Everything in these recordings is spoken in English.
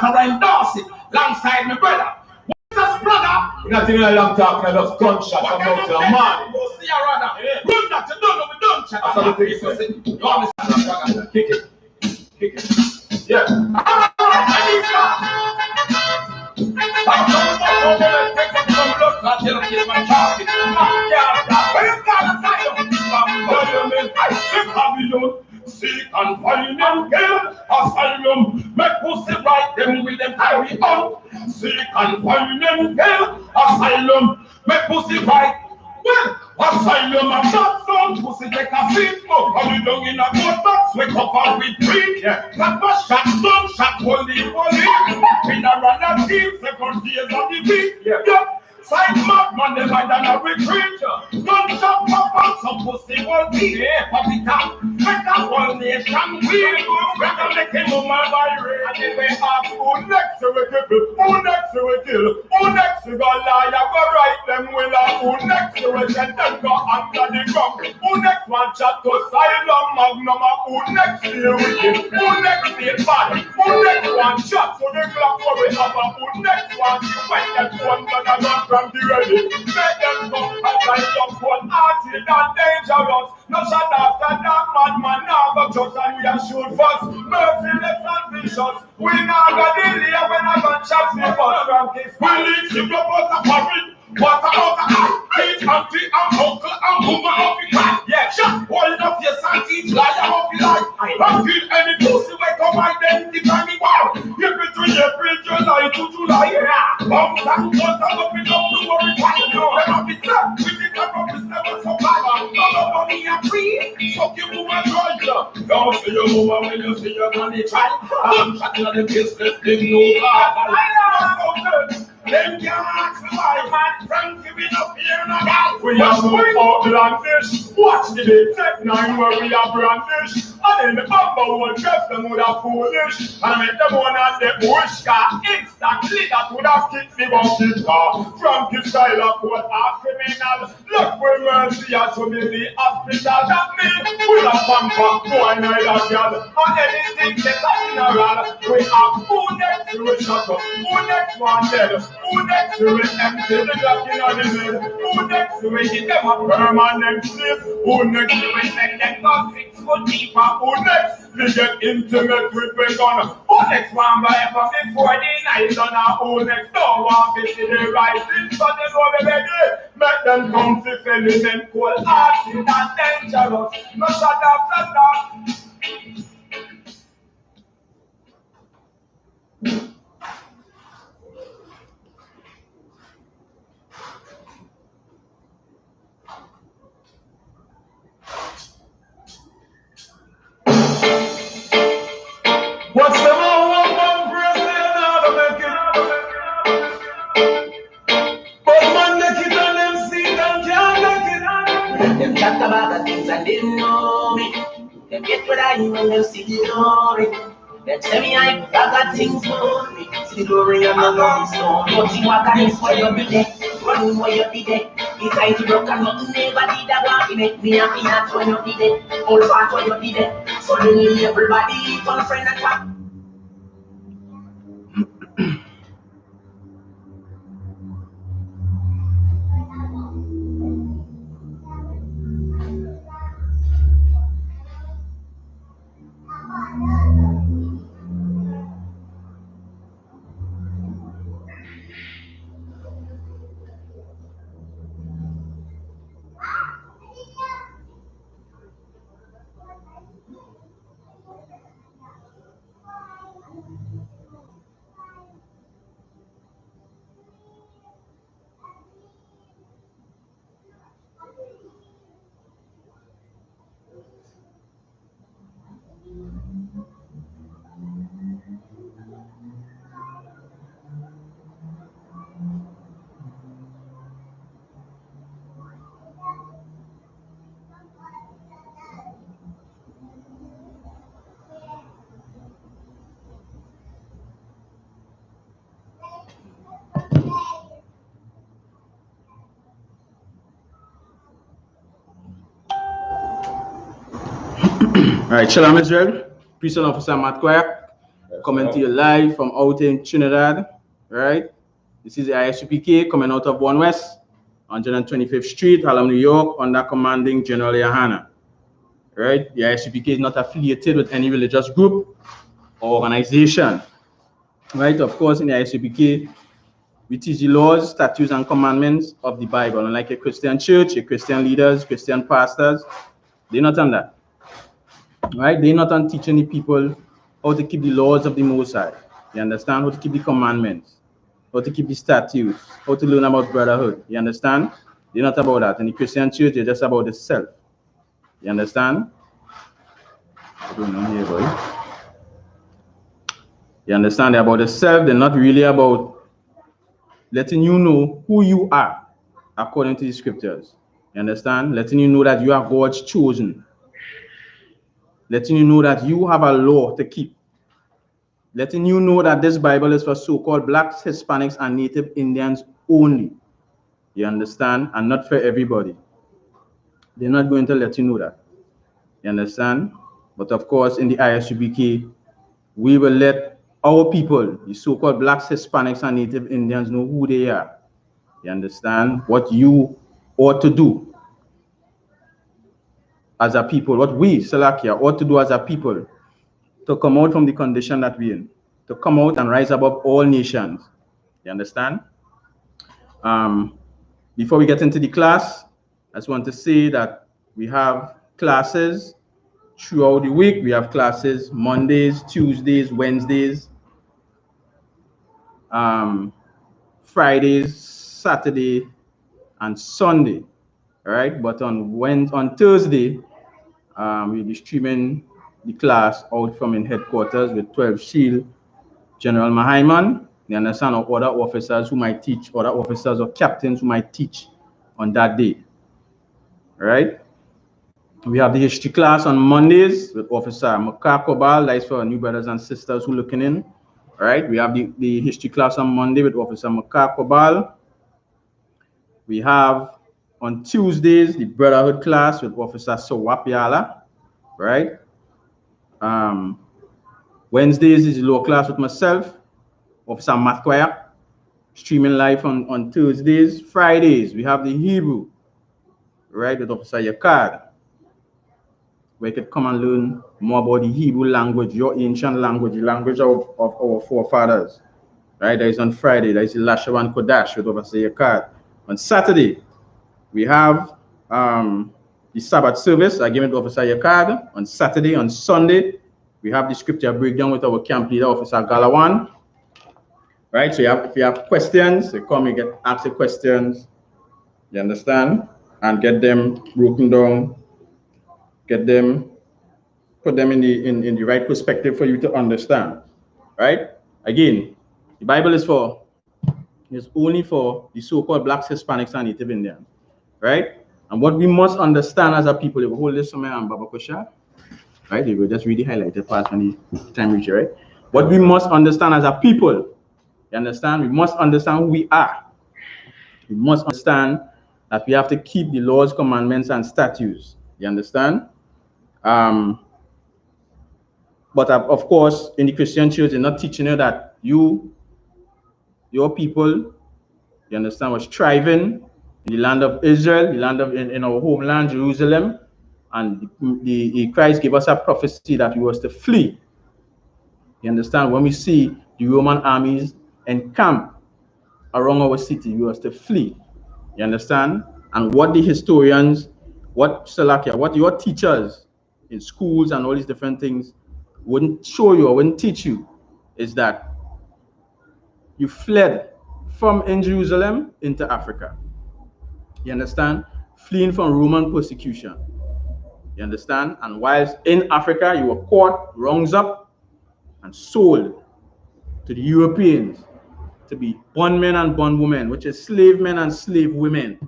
and endorse it alongside my brother. What's brother? You're not in a long talk, you're just gunshot. I'm out to the man. Go see your brother. Run that you don't know we don't check. That's what the thing is. You understand that, brother? Kick it. Kick it. Yeah. Seek and find them, kill, asylum, make pussy right them with them carry on. Seek and find them, kill, asylum, make pussy right. Well, asylum and not some pussy take a seat, smoke, and we down in a good box, we cover with drink, yeah. Not a shot, some shot, holy, in a run a team, second days of the week, yeah. Side madman, they might than a retreat. Don't shop up on some pussy will be here. But we can make a whole nation weird. We're gonna make him a man by rain. And if they ask who next to a cripple, who next to a kill, who next to go lie, go right them will who next to a shed them go under the ground. Who next one chat to silent magnum, who next to a wicked, who next to a bad, who next one shot to the clock for we have a who next one to fight that one gonna run from the ready. Make them come and fight up one arty and dangerous. No shot after that madman now go just and we are shoot first. Merciless and vicious. We now go delay when I gun shots the first from this. We leave the blood out of foreign. Water out of eye. Hate auntie and uncle and woman of the cat. Yeah, shot hold up your santies, liar of the life. I feel any pussy wake up identify me wow. April, July to July. Bombs and guns are up in up to worry. No, when I'm with them, we think I'm never survive. No money and free. Fuck you, woman, try. Don't see your woman when you see your money try. I'm shutting on the business, they know that. Them can't ask me why, man. Frank giving up here and that. We have no outlandish. Watch the day, take 9 where we have brandish. And then the bumper will dress them with a foolish. And make them one at the bush car. Instantly that would have kicked the bucket car. From the style of what are criminal. Look for mercy as to be the hospital. That means we have bumper, boy, neither girl. And anything that's a funeral. We have who next to a shut up. Who next one dead. Who next to it empty the block in the middle? Who next to it give them a permanent sleep? Who next to it make them go 6 foot deeper? Who next to get intimate with the gun? Who next one by ever before the night on? Who next don't want to see the rising sun? They go the ready. Make them come to element cold acid and dangerous. No shut after that. What's the one person out of make it? But man, make it on them seat and can't make it. Them talk about the things and they know me. Them get what I when them see the glory. Them tell me I got things for me. See the glory of the Lord stone. But you walk and it's where you be there. Run where you be there. It's like you broke and nothing never did that want to make me happy. That's when you be there. All part when you be there. Suddenly everybody turn friend and talk. All right, Shalom Israel. Peace and love for Sam Matt Choir. coming to you live from out in Trinidad, right? This is the I.S.U.P.K coming out of 1 West, 125th Street, Harlem, New York, under commanding General YAHANNA, right? The I.S.U.P.K is not affiliated with any religious group or organization, right? Of course, in the I.S.U.P.K, we teach the laws, statutes, and commandments of the Bible. Unlike a Christian church, a Christian leaders, Christian pastors, they're not on that, right? They're not on teaching the people how to keep the laws of the Most High. You understand? How to keep the commandments, how to keep the statutes, how to learn about brotherhood. You understand? They're not about that. In the Christian church, they're just about the self. You understand? What's going on here, boy? You understand? They're about the self. They're not really about letting you know who you are according to the scriptures. You understand? Letting you know that you are God's chosen. Letting you know that you have a law to keep. Letting you know that this Bible is for so-called blacks, Hispanics, and Native Indians only. You understand? And not for everybody. They're not going to let you know that. You understand? But of course, in the I.S.U.P.K, we will let our people, the so-called blacks, Hispanics, and Native Indians, know who they are. You understand? What you ought to do as a people, what we, Salakia, ought to do as a people to come out from the condition that we're in, to come out and rise above all nations. You understand? Before we get into the class, I just want to say that we have classes throughout the week. We have classes Mondays, Tuesdays, Wednesdays, Fridays, Saturday, and Sunday. All right, but on Thursday, we'll be streaming the class out from in headquarters with 12 Shield, General Mahaiman. You understand? Or other officers who might teach, other officers or captains who might teach on that day. All right. We have the history class on Mondays with Officer Makar Kobal. That's for our new brothers and sisters who are looking in. All right. We have the history class on Monday with Officer Makar Kobal. We have on Tuesdays the brotherhood class with Officer Sowap Yala. Right. Wednesdays is the lower class with myself, Officer Matkwaya, streaming live on Thursdays. Fridays, we have the Hebrew, right, with Officer Yakad, where you could come and learn more about the Hebrew language, your ancient language, the language of our forefathers, right? That is on Friday. That is the Lashawan Kodash with Officer Yakad. On Saturday, we have the Sabbath service, again with Officer Yakad. On Saturday, on Sunday, we have the scripture breakdown with our camp leader, Officer Galawan. Right, so if you have questions, you come and ask the questions, you understand, and get them broken down, put them in the right perspective for you to understand. Right? Again, the Bible is only for the so-called blacks, Hispanics, and Native Indians. Right? And what we must understand as a people, if we hold this somewhere on Baba Kusha, right? They will just really highlight the part when the time reaches, right? What we must understand as a people, you understand? We must understand who we are. We must understand that we have to keep the laws, commandments, and statutes. You understand? But of course, in the Christian church, they're not teaching you that your people, you understand, was thriving in the land of Israel, the land of in our homeland, Jerusalem, and the Christ gave us a prophecy that we was to flee. You understand? When we see the Roman armies encamp around our city, we was to flee. You understand? And what the historians, what your teachers in schools and all these different things wouldn't show you or wouldn't teach you is that you fled from in Jerusalem into Africa. You understand? Fleeing from Roman persecution. You understand? And whilst in Africa, you were caught, rounds up, and sold to the Europeans to be bondmen and bondwomen, which is slave men and slave women.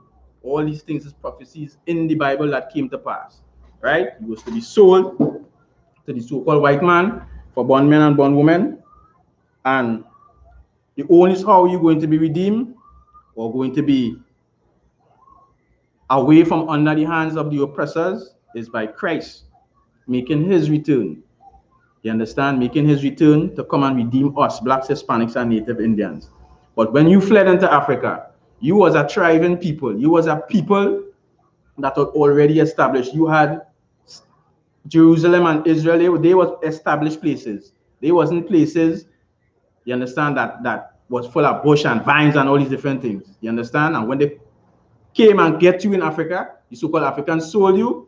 All these things is prophecies in the Bible that came to pass, right? You was to be sold to the so-called white man for bondmen and bondwomen, and the only is how you're going to be redeemed or going to be away from under the hands of the oppressors is by Christ making his return. You understand? Making his return to come and redeem us, blacks, Hispanics, and Native Indians. But when you fled into Africa, you was a thriving people. You was a people that were already established. You had Jerusalem and Israel, they were established places. They wasn't places, you understand, that was full of bush and vines and all these different things. You understand? And when they came and get you in Africa, the so-called Africans sold you.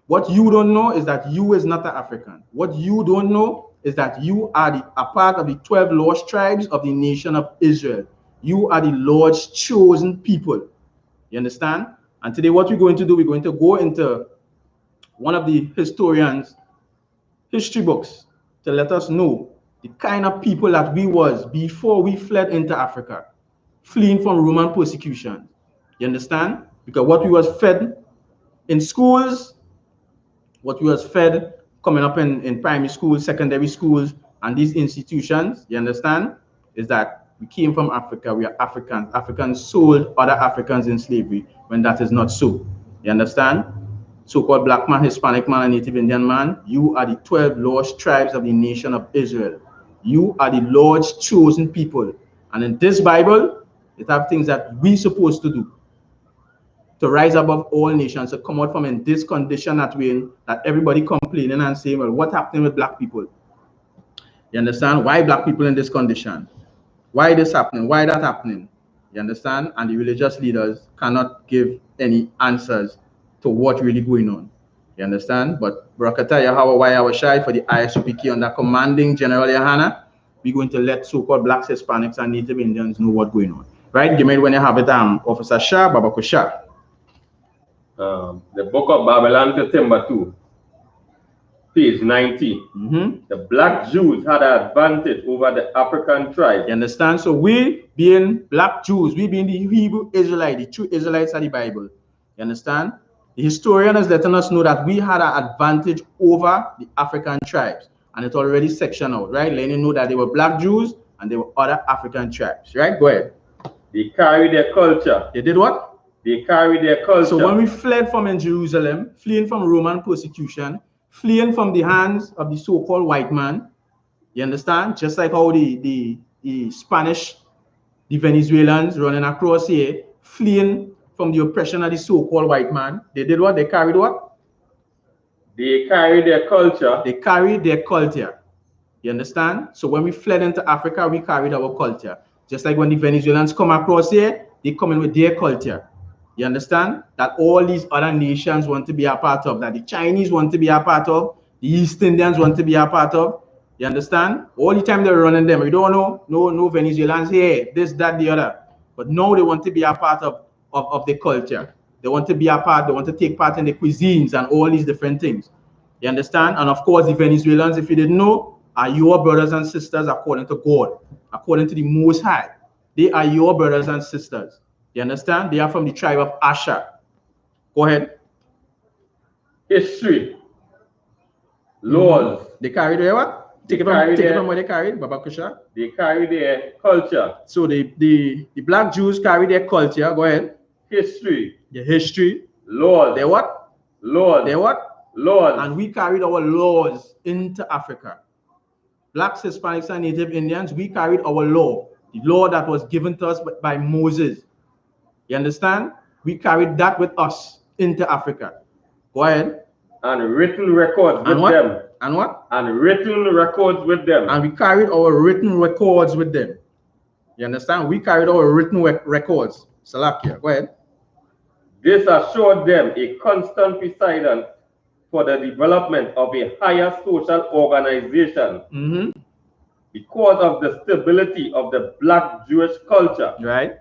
What you don't know is that you is not an African. What you don't know is that you are a part of the 12 lost tribes of the nation of Israel. You are the Lord's chosen people. You understand? And today what we're going to do, we're going to go into one of the historians' history books to let us know the kind of people that we was before we fled into Africa, fleeing from Roman persecution. You understand? Because what we was fed in schools, what we was fed coming up in primary schools, secondary schools, and these institutions, you understand, is that we came from Africa, we are Africans. Africans sold other Africans in slavery when that is not so. You understand? So-called black man, Hispanic man, and Native Indian man, you are the 12 lost tribes of the nation of Israel. You are the Lord's chosen people. And in this Bible, it have things that we supposed to do to rise above all nations, to come out from in this condition that we're in, that everybody complaining and saying, well, what happening with black people? You understand? Why black people in this condition? Why this happening? Why that happening? You understand? And the religious leaders cannot give any answers to what really going on. You understand? But Barakata Yahweh Yahweh for the I.S.U.P.K under commanding General Yahanna, we're going to let so-called blacks, Hispanics, and Native Indians know what's going on. Right? Give me when you have it, Officer Shah, Babako Shah. The Book of Babylon to Timbuktu, page 19. The black Jews had an advantage over the African tribes. You understand? So we being black Jews, we being the Hebrew Israelite, the true Israelites of the Bible. You understand? The historian is letting us know that we had an advantage over the African tribes. And it's already sectioned out, right? Letting you know that they were black Jews and they were other African tribes, right? Go ahead. They carry their culture. They did what? They carry their culture. So when we fled from in Jerusalem, fleeing from Roman persecution, fleeing from the hands of the so-called white man, you understand? Just like how the Spanish, the Venezuelans running across here, fleeing from the oppression of the so-called white man, they did what? They carried what? They carried their culture. They carried their culture. You understand? So when we fled into Africa, we carried our culture. Just like when the Venezuelans come across here, they come in with their culture. You understand? That all these other nations want to be a part of, that the Chinese want to be a part of, the East Indians want to be a part of. You understand? All the time they're running them. We don't know, no Venezuelans here, this, that, the other. But now they want to be a part of the culture. They want to be a part, they want to take part in the cuisines and all these different things. You understand? And of course, the Venezuelans, if you didn't know, are your brothers and sisters according to God, according to the Most High. They are your brothers and sisters. You understand? They are from the tribe of Asher. Go ahead. History. Laws. They carry their what? Take it from where they carried, Baba Kusha. They carry their culture. So the black Jews carry their culture. Go ahead. History. The history. Laws. Their what? Laws. Their what? Laws. And we carried our laws into Africa. Blacks, Hispanics, and Native Indians, we carried our law. The law that was given to us by Moses. You understand? We carried that with us into Africa. Go ahead. And written records with them. And what? And written records with them. And we carried our written records with them. You understand? We carried our written records. Salakia, go ahead. This assured them a constant precedent for the development of a higher social organization because of the stability of the black Jewish culture. Right.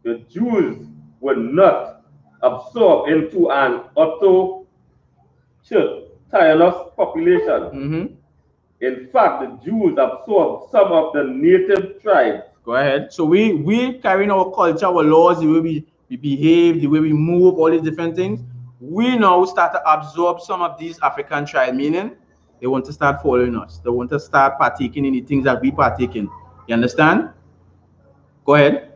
The Jews were not absorbed into an autochthonous population. In fact, the Jews absorbed some of the native tribes. Go ahead. So we carrying our culture, our laws, the way we behave, the way we move, all these different things. We now start to absorb some of these African tribes, meaning they want to start following us. They want to start partaking in the things that we partake in. You understand? Go ahead.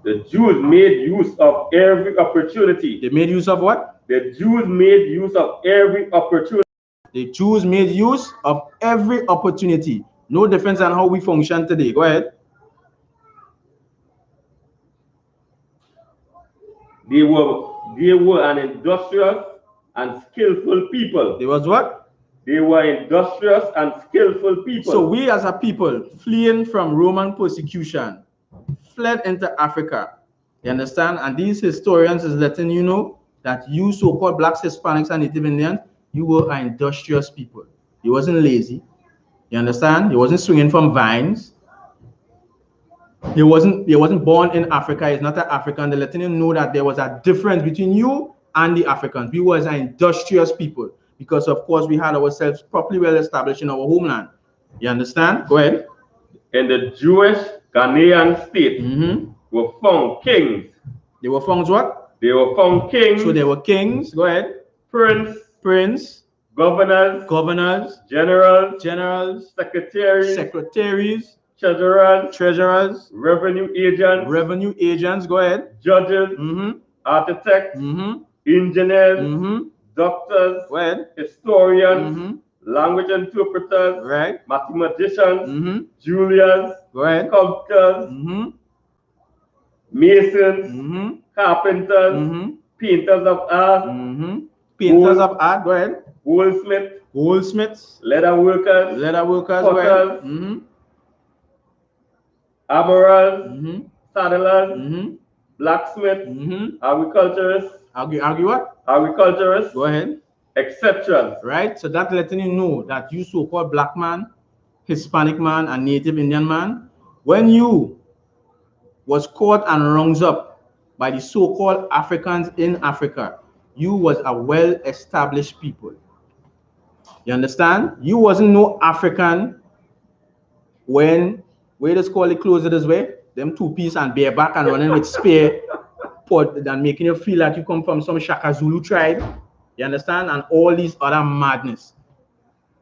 The Jews made use of every opportunity. They made use of what? The Jews made use of every opportunity The Jews made use of every opportunity. No difference on how we function today. Go ahead. They were an industrious and skillful people. They was what? They were industrious and skillful people. So we as a people fleeing from Roman persecution fled into Africa. You understand? And these historians is letting you know that you so-called blacks, Hispanics, and Native Indians, you were an industrious people. You wasn't lazy. You understand? You wasn't swinging from vines. You wasn't born in Africa. It's not an African. They're letting you know that there was a difference between you and the Africans. We was an industrious people because, of course, we had ourselves properly well established in our homeland. You understand? Go ahead. In the Jewish Ghanaian state were found kings. They were found what? They were found kings. So they were kings. Go ahead. Prince. Governors. Generals. Secretaries. Treasurers. Revenue agents. Go ahead. Judges. Architects. Engineers. Doctors. Go ahead. Historians. Language interpreters. Right. Mathematicians. Jewelers. Go ahead. Sculptors. Masons. Carpenters. Painters of art. Painters of art. Go ahead. Goldsmiths. Leather workers. Go ahead. Armorers. Saddlers. Blacksmiths. Agriculturists. Argue what? Agriculturists. Go ahead. Etc. Right? So that's letting you know that you so-called black man, Hispanic man, and Native Indian man, when you was caught and rounds up by the so-called Africans in Africa, you was a well-established people. You understand? You wasn't no African when we just call it close it this way, them two-piece and bareback and running with spear pot and making you feel like you come from some Shaka Zulu tribe. You understand? And all these other madness.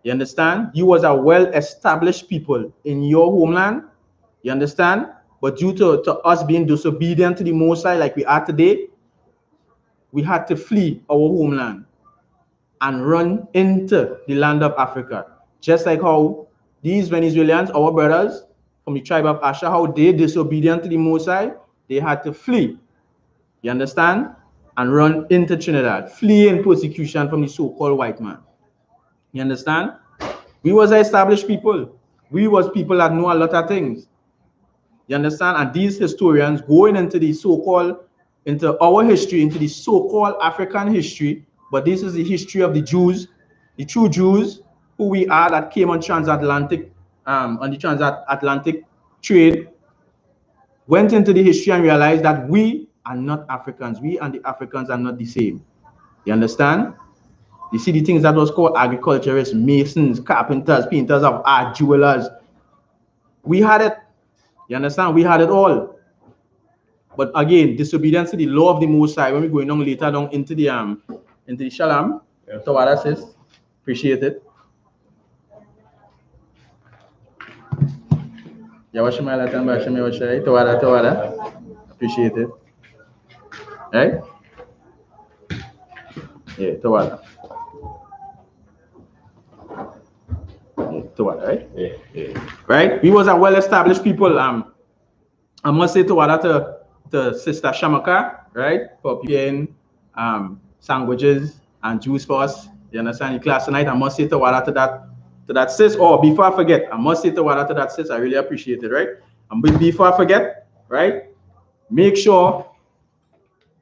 You understand? You was a well-established people in your homeland. You understand? But due to us being disobedient to the Most High like we are today, we had to flee our homeland and run into the land of Africa. Just like how these Venezuelans, our brothers from the tribe of Asha, how they disobedient to the Most High, they had to flee. You understand? And run into Trinidad, fleeing persecution from the so-called white man. You understand? We was established people. We was people that know a lot of things. You understand? And these historians going into the so-called, into our history, into the so-called African history, but this is the history of the Jews, the true Jews, who we are, that came on transatlantic, on the transatlantic trade, went into the history and realized that we are not Africans. We and the Africans are not the same. You understand? You see the things that was called agriculturists, masons, carpenters, painters of art, jewelers. We had it. You understand? We had it all. But again, disobedience to the law of the Most High. When we're going on later down into the Shalom. Yes. So what that says, appreciate it. Appreciate it. Right? Yeah, Tawada. Tawada, right? Yeah. Right? We was a well-established people. I must say Tawada to Sister Shamaka, right? For preparing sandwiches and juice for us. You understand? In class tonight, I must say Tawada to that sis. Oh, before I forget, I must say Tawada to that sis. I really appreciate it, right? And before I forget, right? Make sure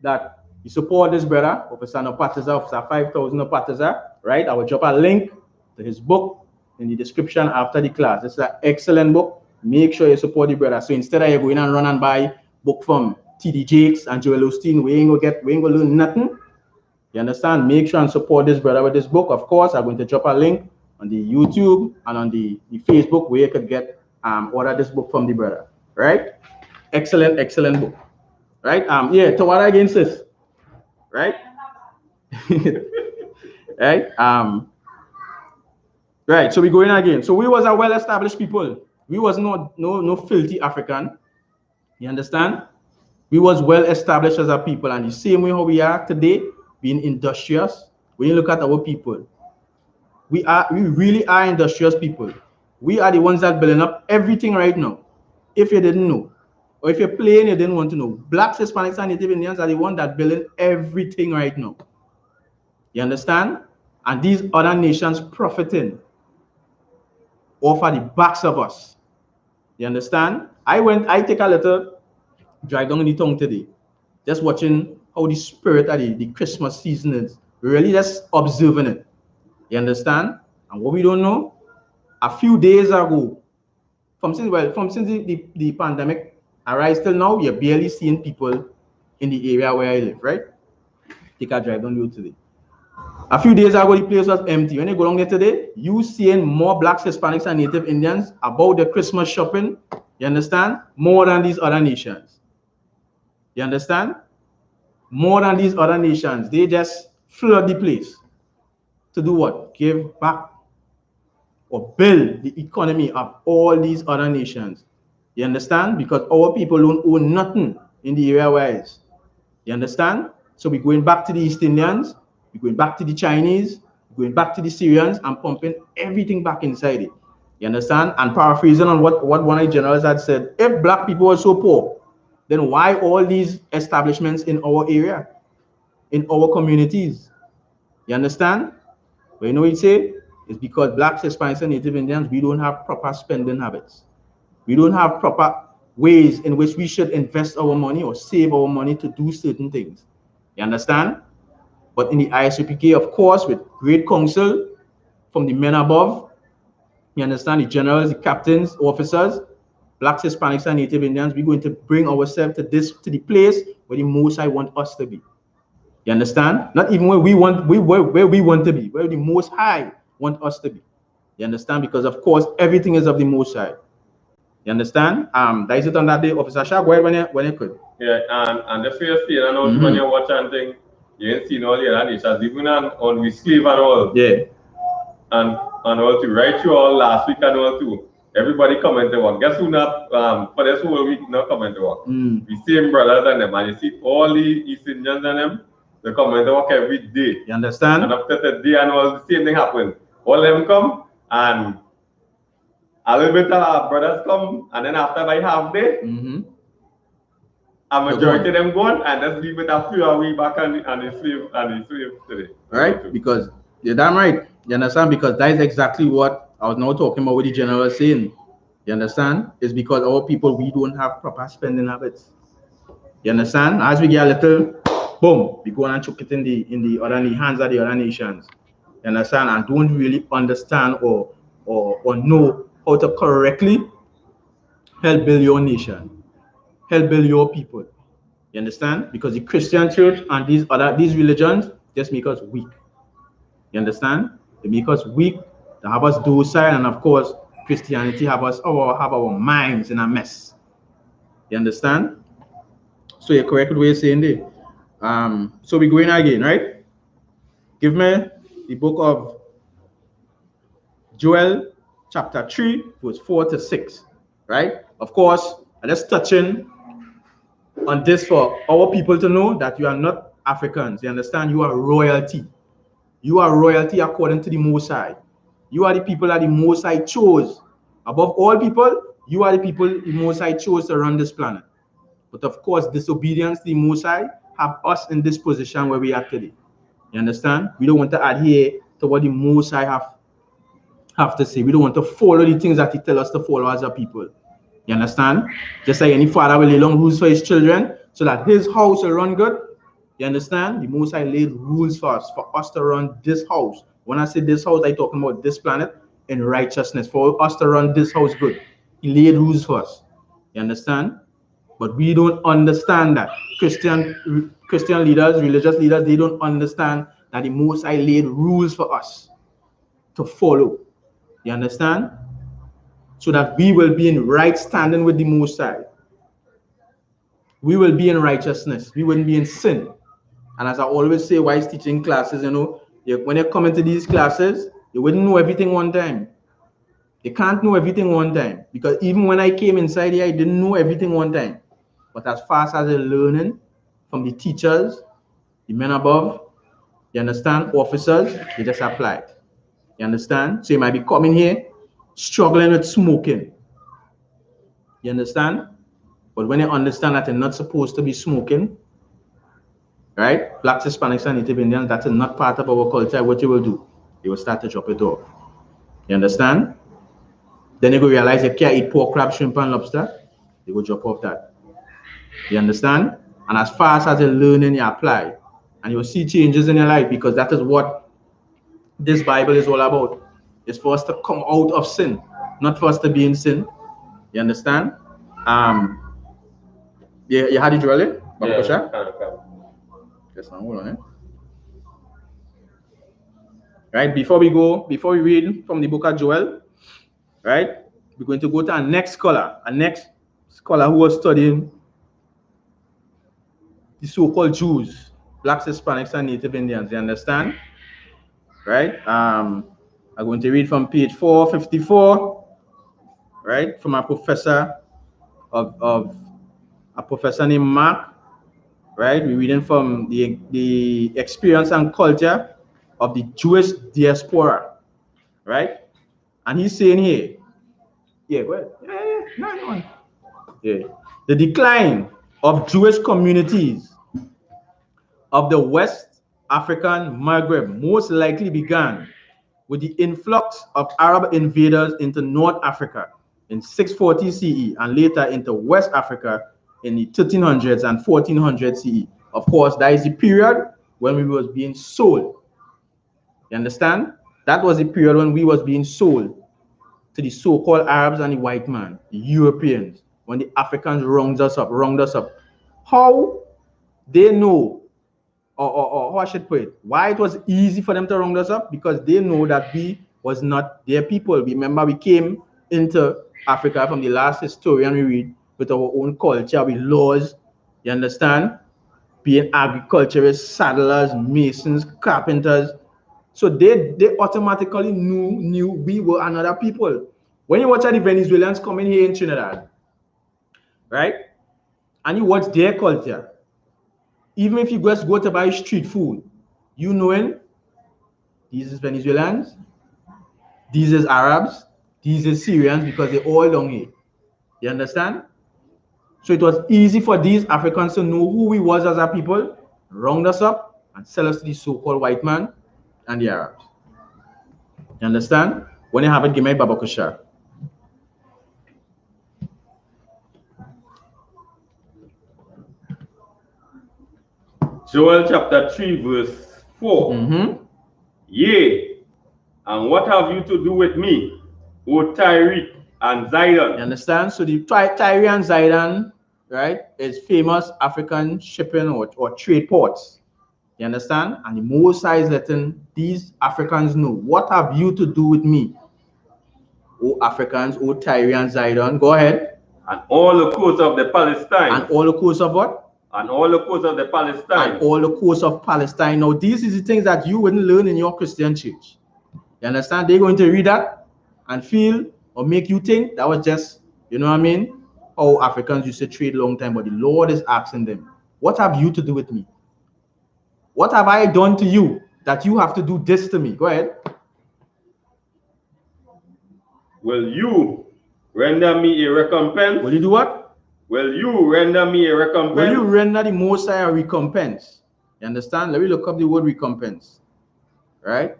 that you support this brother, Officer Nopatiza, Officer 5000 Nopatiza, right? I will drop a link to his book in the description after the class. It's an excellent book. Make sure you support the brother. So instead of you going and run and buy book from T.D. Jakes and Joel Osteen, we ain't gonna learn nothing. You understand? Make sure and support this brother with this book. Of course, I'm going to drop a link on the YouTube and on the Facebook where you could get order this book from the brother. Right? Excellent book. Right? Yeah, Tawada against this. Right? Right? Right. So we go in again. So we was a well-established people. We was no filthy African. You understand? We was well-established as a people, and the same way how we are today, being industrious. When you look at our people, We really are industrious people. We are the ones that building up everything right now. If you didn't know, or if you're playing, you didn't want to know. Blacks, Hispanics, and Native Indians are the ones that building everything right now. You understand? And these other nations profiting off of the backs of us. You understand? I take a little drive down in the town today, just watching how the spirit of the Christmas season is. Really just observing it. You understand? And what we don't know, a few days ago, from since the pandemic arrived till now, you're barely seeing people in the area where I live, right? Take a drive down the road today. A few days ago, the place was empty. When you go along there today, you seeing more Blacks, Hispanics, and Native Indians about the Christmas shopping, you understand? More than these other nations. You understand? More than these other nations. They just flood the place. To do what? Give back or build the economy of all these other nations. You understand? Because our people don't own nothing in the area where it is. You understand? So we're going back to the East Indians, we're going back to the Chinese, we're going back to the Syrians and pumping everything back inside it. You understand? And paraphrasing on what one of the generals had said, if black people are so poor, then why all these establishments in our area, in our communities? You understand? But you know what he say? It's because Blacks, Hispanics, and Native Indians, we don't have proper spending habits. We don't have proper ways in which we should invest our money or save our money to do certain things. You understand? But in the I.S.U.P.K, of course, with great counsel from the men above, you understand, the generals, the captains, officers, Blacks, Hispanics, and Native Indians, we're going to bring ourselves to the place where the Most High want us to be. You understand? Not even where we want to be, where the Most High want us to be. You understand? Because of course, everything is of the Most High. You understand? That is it on that day, Officer Shah. Go ahead when you could. Yeah, and just for you see, I know when you watch and thing, you ain't seen all the other nations, even on we slave and all. Yeah. And all too. Right through all last week and all too. Everybody commented one. Guess who not for this whole week not commented one? We same brothers and them, and you see all the East Indians and them, they comment work every day. You understand? And after the day and all the same thing happen. All them come and a little bit of brothers come, and then after by half day, a majority of them gone, and just leave it a few away back and the slave today. Right? Because you're damn right. You understand? Because that is exactly what I was now talking about what the general was saying. You understand? It's because our people, we don't have proper spending habits. You understand? As we get a little, boom, we go and chuck it in the hands of the other nations. You understand? And don't really understand or know how to correctly help build your nation, help build your people. You understand? Because the Christian church and these religions just make us weak. You understand? They make us weak, they have us docile, and of course, Christianity have our minds in a mess. You understand? So you're correct with what you're saying there. So we're going again, right? Give me the book of Joel, chapter 3, verse 4 to 6. Right? Of course, I'm just touching on this for our people to know that you are not Africans. You understand? You are royalty. You are royalty according to the Most High. You are the people that the Most High chose. Above all people, you are the people the Most High chose to run this planet. But of course, disobedience to the Most High have us in this position where we are today. You understand? We don't want to adhere to what the Most High have to say. We don't want to follow the things that He tells us to follow as a people. You understand? Just like any father will lay down rules for his children so that his house will run good. You understand? The Most High laid rules for us to run this house. When I say this house, I'm talking about this planet in righteousness. For us to run this house good, He laid rules for us. You understand? But we don't understand that. Christian leaders, religious leaders, they don't understand that the Most High laid rules for us to follow. You understand? So that we will be in right standing with the Most High. We will be in righteousness. We wouldn't be in sin. And as I always say, while teaching classes, when you come into these classes, you wouldn't know everything one time. You can't know everything one time. Because even when I came inside here, I didn't know everything one time. But as fast as you're learning from the teachers, the men above, you understand, officers, you just apply it. You understand? So you might be coming here struggling with smoking. You understand? But when you understand that you're not supposed to be smoking, right? Blacks, Hispanics, and Native Indians, that's not part of our culture. What you will do? You will start to drop it off. You understand? Then you go realize you can't eat pork, crab, shrimp, and lobster. You go drop off that. You understand? And as fast as you learn and you apply, and you'll see changes in your life, because that is what this Bible is all about. It's for us to come out of sin, not for us to be in sin. You understand? You had it really? Yeah. Just hold on, Right, before we read from the book of Joel, right, we're going to go to our next scholar who was studying the so-called Jews, Blacks, Hispanics, and Native Indians. You understand? Right? I'm going to read from page 454, right, from a professor of a professor named Mark. Right? We're reading from the experience and culture of the Jewish diaspora. Right? And he's saying here, yeah, go ahead. Yeah. The decline of Jewish communities of the West African Maghreb most likely began with the influx of Arab invaders into North Africa in 640 CE and later into West Africa in the 1300s and 1400 CE. Of course, that is the period when we was being sold. You understand? That was the period when we was being sold to the so-called Arabs and the white man, the Europeans, when the Africans wronged us up. How they know, or how I should put it, why it was easy for them to wrong us up? Because they know that we was not their people. Remember, we came into Africa from the last historian we read with our own culture, with laws, you understand? Being agriculturists, saddlers, masons, carpenters. So they automatically knew we were another people. When you watch the Venezuelans coming here in Trinidad, right? And you watch their culture, even if you just go to buy street food, you knowing these is Venezuelans, these is Arabs, these is Syrians, because they're all down here. You understand? So it was easy for these Africans to know who we was as a people, round us up, and sell us to the so-called white man and the Arabs. You understand? When you have it, give me Baba Kusha. Joel chapter 3 verse 4. Yea, and what have you to do with me, O Tyre and Zidon? You understand? So the Tyre and Zidon, right, is famous African shipping or trade ports. You understand? And the Most High is letting these Africans know, what have you to do with me, O Africans, O Tyre and Zidon? Go ahead. And all the coasts of the Palestine. And all the coasts of what? And all the coasts of the Palestine. And all the coasts of Palestine. Now, these is the things that you wouldn't learn in your Christian church. You understand? They're going to read that and feel or make you think that was just, you know what I mean, how Africans used to trade long time. But the Lord is asking them, what have you to do with me? What have I done to you that you have to do this to me? Go ahead. Will you render me a recompense? Will you do what? Will you render me a recompense? Will you render the Most High a recompense? You understand? Let me look up the word recompense. Right?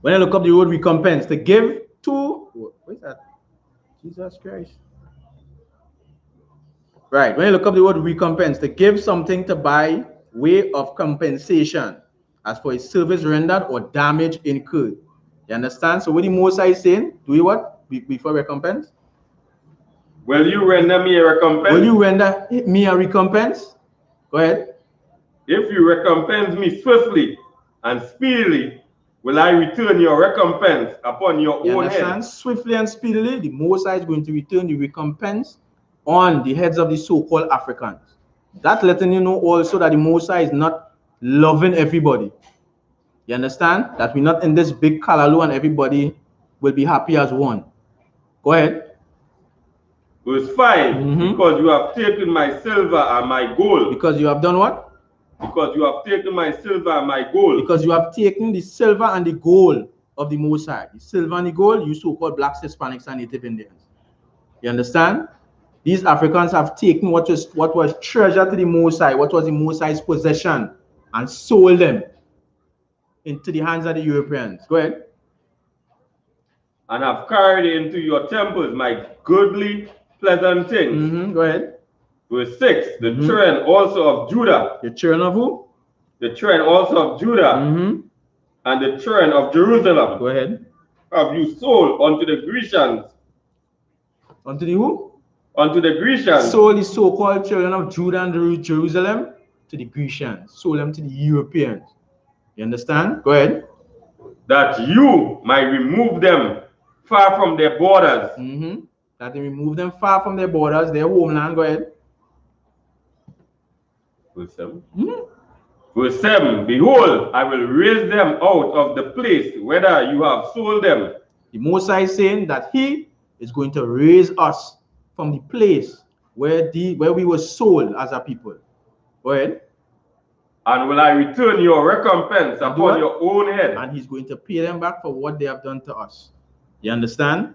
When I look up the word recompense, to give to, what is that? Jesus Christ. Right, when you look up the word recompense, to give something to by way of compensation as for a service rendered or damage incurred. You understand? So what the Most High is saying, do you what? Before recompense? Will you render me a recompense? Will you render me a recompense? Go ahead. If you recompense me swiftly and speedily, will I return your recompense upon your own head? Swiftly and speedily, the Most High is going to return the recompense on the heads of the so-called Africans. That's letting you know also that the Most High is not loving everybody. You understand? That we're not in this big callaloo and everybody will be happy as one. Go ahead. Verse 5, because you have taken my silver and my gold. Because you have done what? Because you have taken my silver and my gold. Because you have taken the silver and the gold of the Most High. The silver and the gold, you so-called blacks, Hispanics, and Native Indians. You understand? These Africans have taken what was treasure to the Most High, what was the Most High's possession, and sold them into the hands of the Europeans. Go ahead. And have carried into your temples my goodly, pleasant things. Go ahead. Verse 6, the children also of Judah. The children of who? The children also of Judah. And the children of Jerusalem. Go ahead. Have you sold unto the Grecians. Unto the who? Unto the Grecians. Sold the so-called children of Judah and Jerusalem to the Grecians. Sold them to the Europeans. You understand? Go ahead. That you might remove them far from their borders. That they remove them far from their borders, their homeland. Go ahead. Verse 7. Verse 7. Behold, I will raise them out of the place whither you have sold them. The Most High is saying that He is going to raise us from the place where we were sold as a people. Go ahead. And will I return your recompense upon your own head. And He's going to pay them back for what they have done to us. You understand?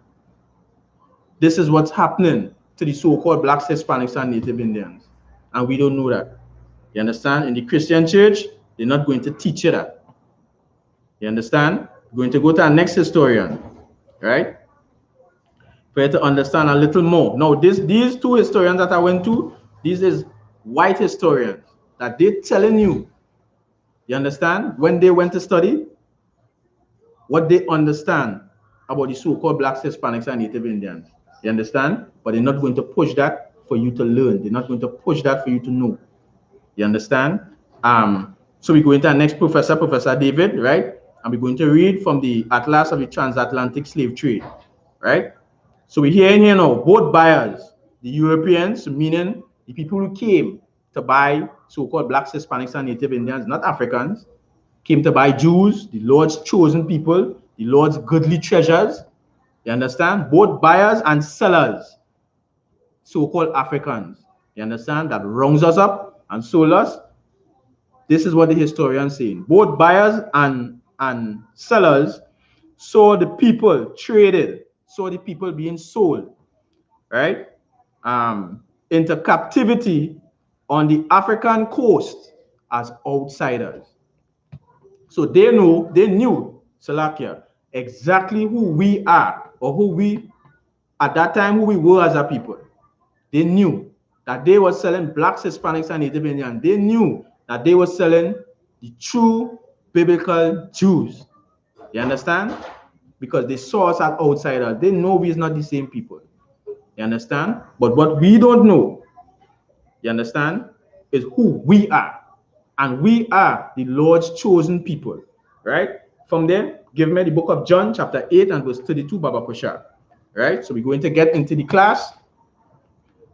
This is what's happening to the so-called blacks, Hispanics, and Native Indians. And we don't know that. You understand? In the Christian church, they're not going to teach you that. You understand? We're going to go to our next historian. Right? For you to understand a little more. Now, these two historians that I went to, these is white historians that they're telling you, you understand, when they went to study, what they understand about the so-called blacks, Hispanics, and Native Indians. You understand? But they're not going to push that for you to learn. They're not going to push that for you to know. You understand? So we go into our next professor, Professor David, right? And we're going to read from the Atlas of the Transatlantic Slave Trade, right? So we're hearing here now, both buyers, the Europeans, meaning the people who came to buy so-called blacks, Hispanics, and Native Indians, not Africans, came to buy Jews, the Lord's chosen people, the Lord's goodly treasures. You understand? Both buyers and sellers, so-called Africans, you understand, that wrongs us up and sold us. This is what the historian's saying. Both buyers and sellers saw the people traded, saw the people being sold, right, into captivity on the African coast as outsiders. So they knew, Salakia, exactly who we are, or who we, at that time, who we were as a people. They knew that they were selling blacks, Hispanics, and Native Indians. They knew that they were selling the true biblical Jews. You understand? Because they saw us as outsiders. They know we're not the same people. You understand? But what we don't know, you understand, is who we are. And we are the Lord's chosen people. Right? From there, give me the book of John, chapter 8 and verse 32, Baba Kosha. Right? So we're going to get into the class.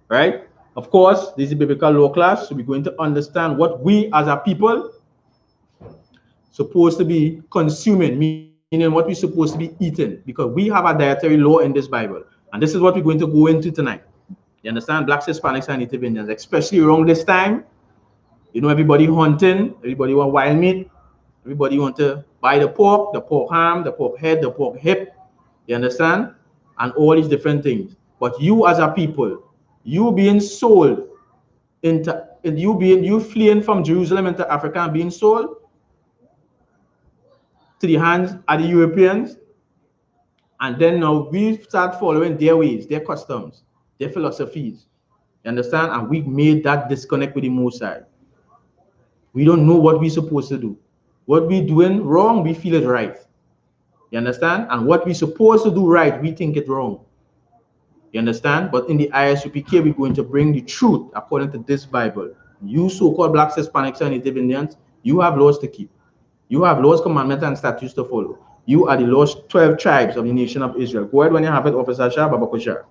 Right? Of course, this is a biblical law class, so we're going to understand what we as a people supposed to be consuming, meaning what we're supposed to be eating, because we have a dietary law in this Bible. And this is what we're going to go into tonight. You understand? Blacks, Hispanics, and Native Indians, especially around this time. You know, everybody hunting, everybody want wild meat, everybody want to buy the pork ham, the pork head, the pork hip. You understand? And all these different things. But you as a people, you being sold into, you fleeing from Jerusalem into Africa and being sold to the hands of the Europeans, and then now we start following their ways, their customs, their philosophies. You understand? And we made that disconnect with the Most High. We don't know what we're supposed to do. What we're doing wrong, we feel it right. You understand? And what we're supposed to do right, we think it wrong. You understand? But in the I.S.U.P.K, we're going to bring the truth according to this Bible. You so-called blacks, Hispanics, and Native Indians, you have laws to keep. You have laws, commandments, and statutes to follow. You are the lost 12 tribes of the nation of Israel. Go ahead when you have it, Officer Shah, Baba Kosha.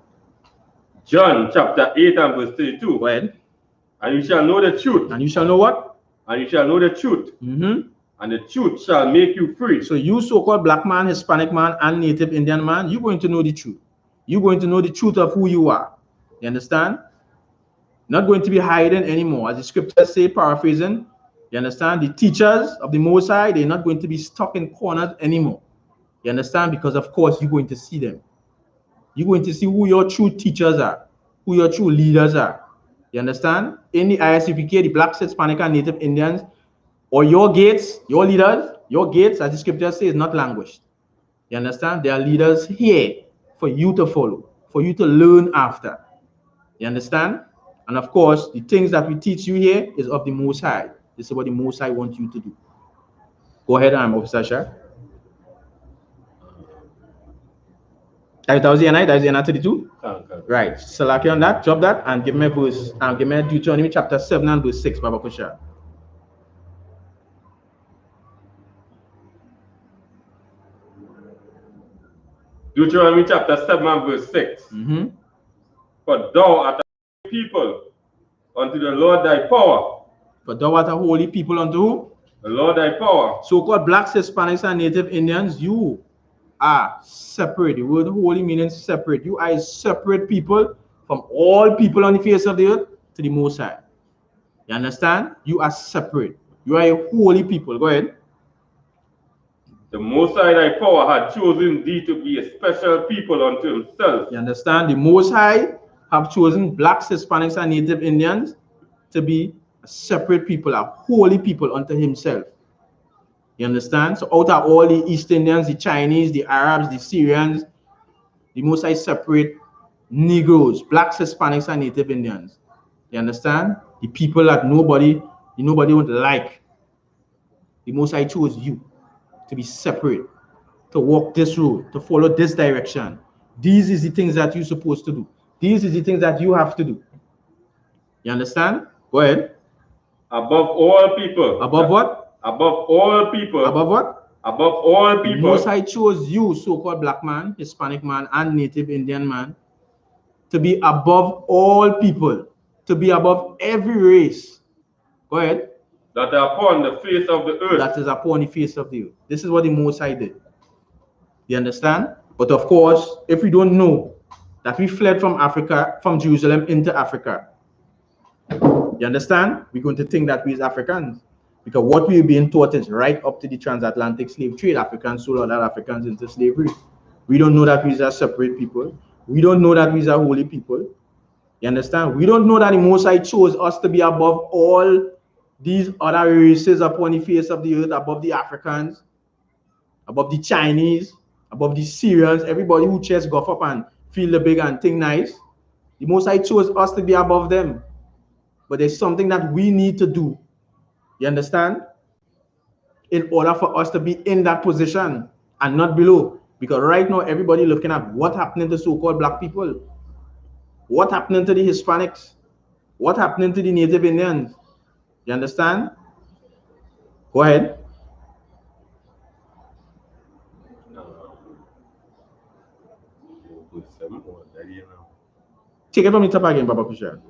John chapter 8 and verse 32. Go ahead. And you shall know the truth. And you shall know what? And you shall know the truth. And the truth shall make you free. So you so-called black man, Hispanic man, and Native Indian man, you're going to know the truth. You're going to know the truth of who you are. You understand? Not going to be hiding anymore. As the scriptures say, paraphrasing, you understand? The teachers of the Most High, they're not going to be stuck in corners anymore. You understand? Because, of course, you're going to see them. You're going to see who your true teachers are, who your true leaders are. You understand? In the I.S.U.P.K, the Blacks, Hispanic, and Native Indians, or your gates, your leaders, your gates, as the scripture says, is not languished. You understand? There are leaders here for you to follow, for you to learn after. You understand? And of course, the things that we teach you here is of the Most High. This is what the Most High wants you to do. Go ahead, Officer Shah. That was the night. That was the 32. Right. Select on that, drop that, and give me verse. Give me Deuteronomy chapter 7 and verse 6, Baba Kusha. Deuteronomy chapter 7 and verse 6. For thou art a people unto the Lord thy power. For thou art a holy people unto who? The Lord thy power. So-called Blacks, Hispanics, and Native Indians, you are separate. The word holy meaning separate. You are a separate people from all people on the face of the earth to the Most High. You understand? You are separate. You are a holy people. Go ahead. The Most High thy power had chosen thee to be a special people unto himself. You understand? The Most High have chosen Blacks, Hispanics, and Native Indians to be a separate people, a holy people unto himself. You understand? So out of all the East Indians, the Chinese, the Arabs, the Syrians, the Most High separate Negroes, Blacks, Hispanics, and Native Indians. You understand? The people that nobody would like. The Most High chose you to be separate, to walk this road, to follow this direction. These is the things that you're supposed to do. These is the things that you have to do. You understand? Go ahead. Above all people. Above what? Above all people. Above what? Above all people. The Most High chose you, so-called Black man, Hispanic man, and Native Indian man, to be above all people, to be above every race. Go ahead. That are upon the face of the earth. That is upon the face of the earth. This is what the Most High did. You understand? But of course, if we don't know that we fled from Africa, from Jerusalem into Africa, you understand? We're going to think that we're Africans. Because what we're being taught is right up to the transatlantic slave trade. Africans sold other Africans into slavery. We don't know that we are separate people. We don't know that we are holy people. You understand? We don't know that the Most High chose us to be above all these other races upon the face of the earth, above the Africans, above the Chinese, above the Syrians, everybody who just go up and feel the big and think nice. The Most High chose us to be above them. But there's something that we need to do. You understand? In order for us to be in that position and not below. Because right now, everybody looking at what happening to so-called Black people. What happening to the Hispanics? What happening to the Native Indians? You understand? Go ahead. Take it from the top again, Baba Kusha.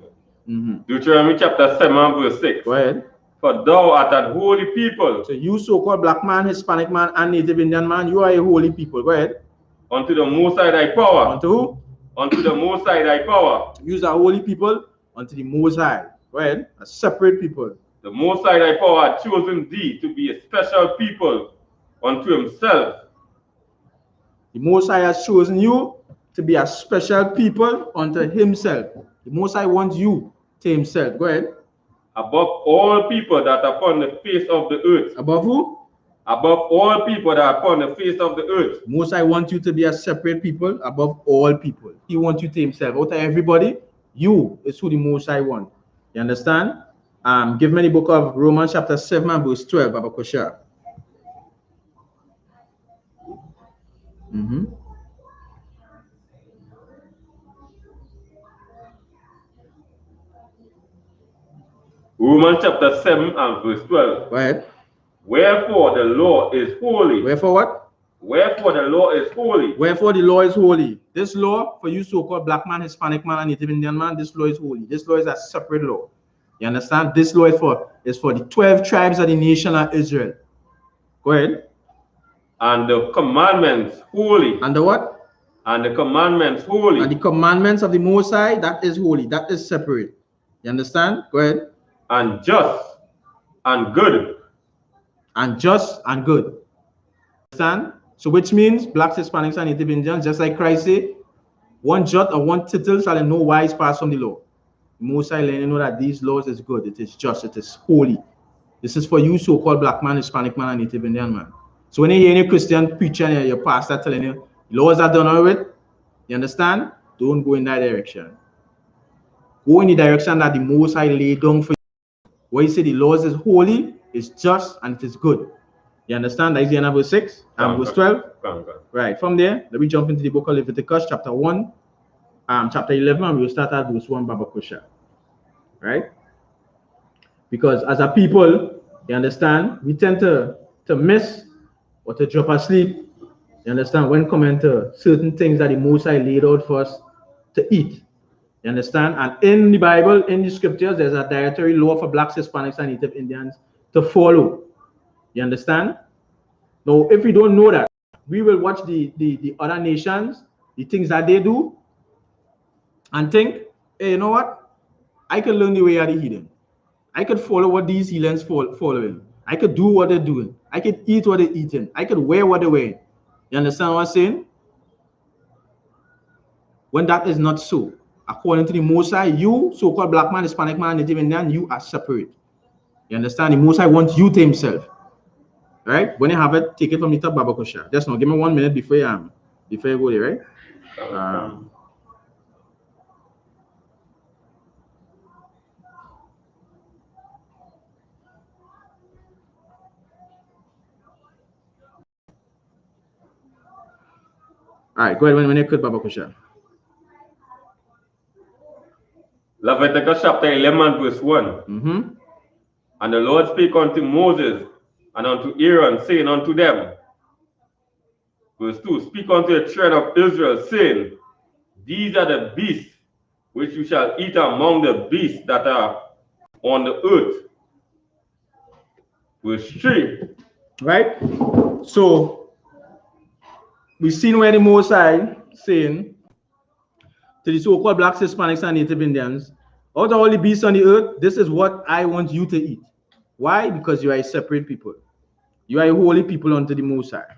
Deuteronomy chapter 7 verse 6. Go ahead. For thou art a holy people. So you so-called Black man, Hispanic man, and Native Indian man, you are a holy people. Go ahead. Unto the Most High thy power. Unto who? Unto the Most High thy power. You are holy people unto the Most High. Go ahead. A separate people. The Most High thy power had chosen thee to be a special people unto himself. The Most High has chosen you to be a special people unto himself. The Most High wants you to himself. Go ahead. Above all people that are upon the face of the earth. Above who? Above all people that are upon the face of the earth. Most High wants you to be a separate people above all people. He wants you to himself. Out of everybody, you is who the Most High wants. You understand? Give me the book of Romans chapter 7 and verse 12, Baba Kosha. Romans chapter 7 and verse 12. Go ahead. Wherefore the law is holy. Wherefore what? Wherefore the law is holy. Wherefore the law is holy. This law for you so-called Black man, Hispanic man, and Native Indian man, this law is holy. This law is a separate law. You understand? This law is for the 12 tribes of the nation of Israel. Go ahead. And the commandments holy. And the what? And the commandments holy. And the commandments of the Most High, that is holy, that is separate. You understand? Go ahead. And just and good. And just and good. Understand? So which means blacks, Hispanics, and Native Indians, just like Christ said, one jot or one tittle shall in no wise pass from the law. The Most High letting you know that these laws is good, it is just, it is holy. This is for you, so-called black man, Hispanic man, and Native Indian man. So when you hear any Christian preacher and your pastor telling you laws are done away with, you understand? Don't go in that direction. Go in the direction that the Most High laid down for you. Where he said the laws is holy, it's just, and it is good. You understand? That is the end of verse 6 and verse 12. Right. From there, let me jump into the book of Leviticus, chapter 1, chapter 11, and we'll start at verse 1, Babakusha. Right? Because as a people, you understand, we tend to miss or to drop asleep, you understand, when coming to certain things that the Most High laid out for us to eat. You understand? And in the Bible, in the scriptures, there's a dietary law for blacks, Hispanics, and Native Indians to follow. You understand? Now, if we don't know that, we will watch the other nations, the things that they do, and think, hey, you know what? I can learn the way of the heathen. I could follow what these heathens following. I could do what they're doing. I could eat what they're eating. I could wear what they're wearing. You understand what I'm saying? When that is not so, according to the Most High, you, so-called black man, Hispanic man, Native Indian, you are separate. You understand? The Most High wants you to himself. Right? When you have it, take it from the top, Babakusha. Just now, give me 1 minute before you go there, right? All right, go ahead when you could, Babakusha. Leviticus chapter 11, verse 1. And the Lord spake unto Moses and unto Aaron, saying unto them, verse 2, speak unto the children of Israel, saying, these are the beasts which you shall eat among the beasts that are on the earth. Verse 3. Right? So, we've seen where the Most High saying to the so-called blacks, Hispanics, and Native Indians, out of all the beasts on the earth, this is what I want you to eat. Why? Because you are a separate people. You are a holy people unto the Most High.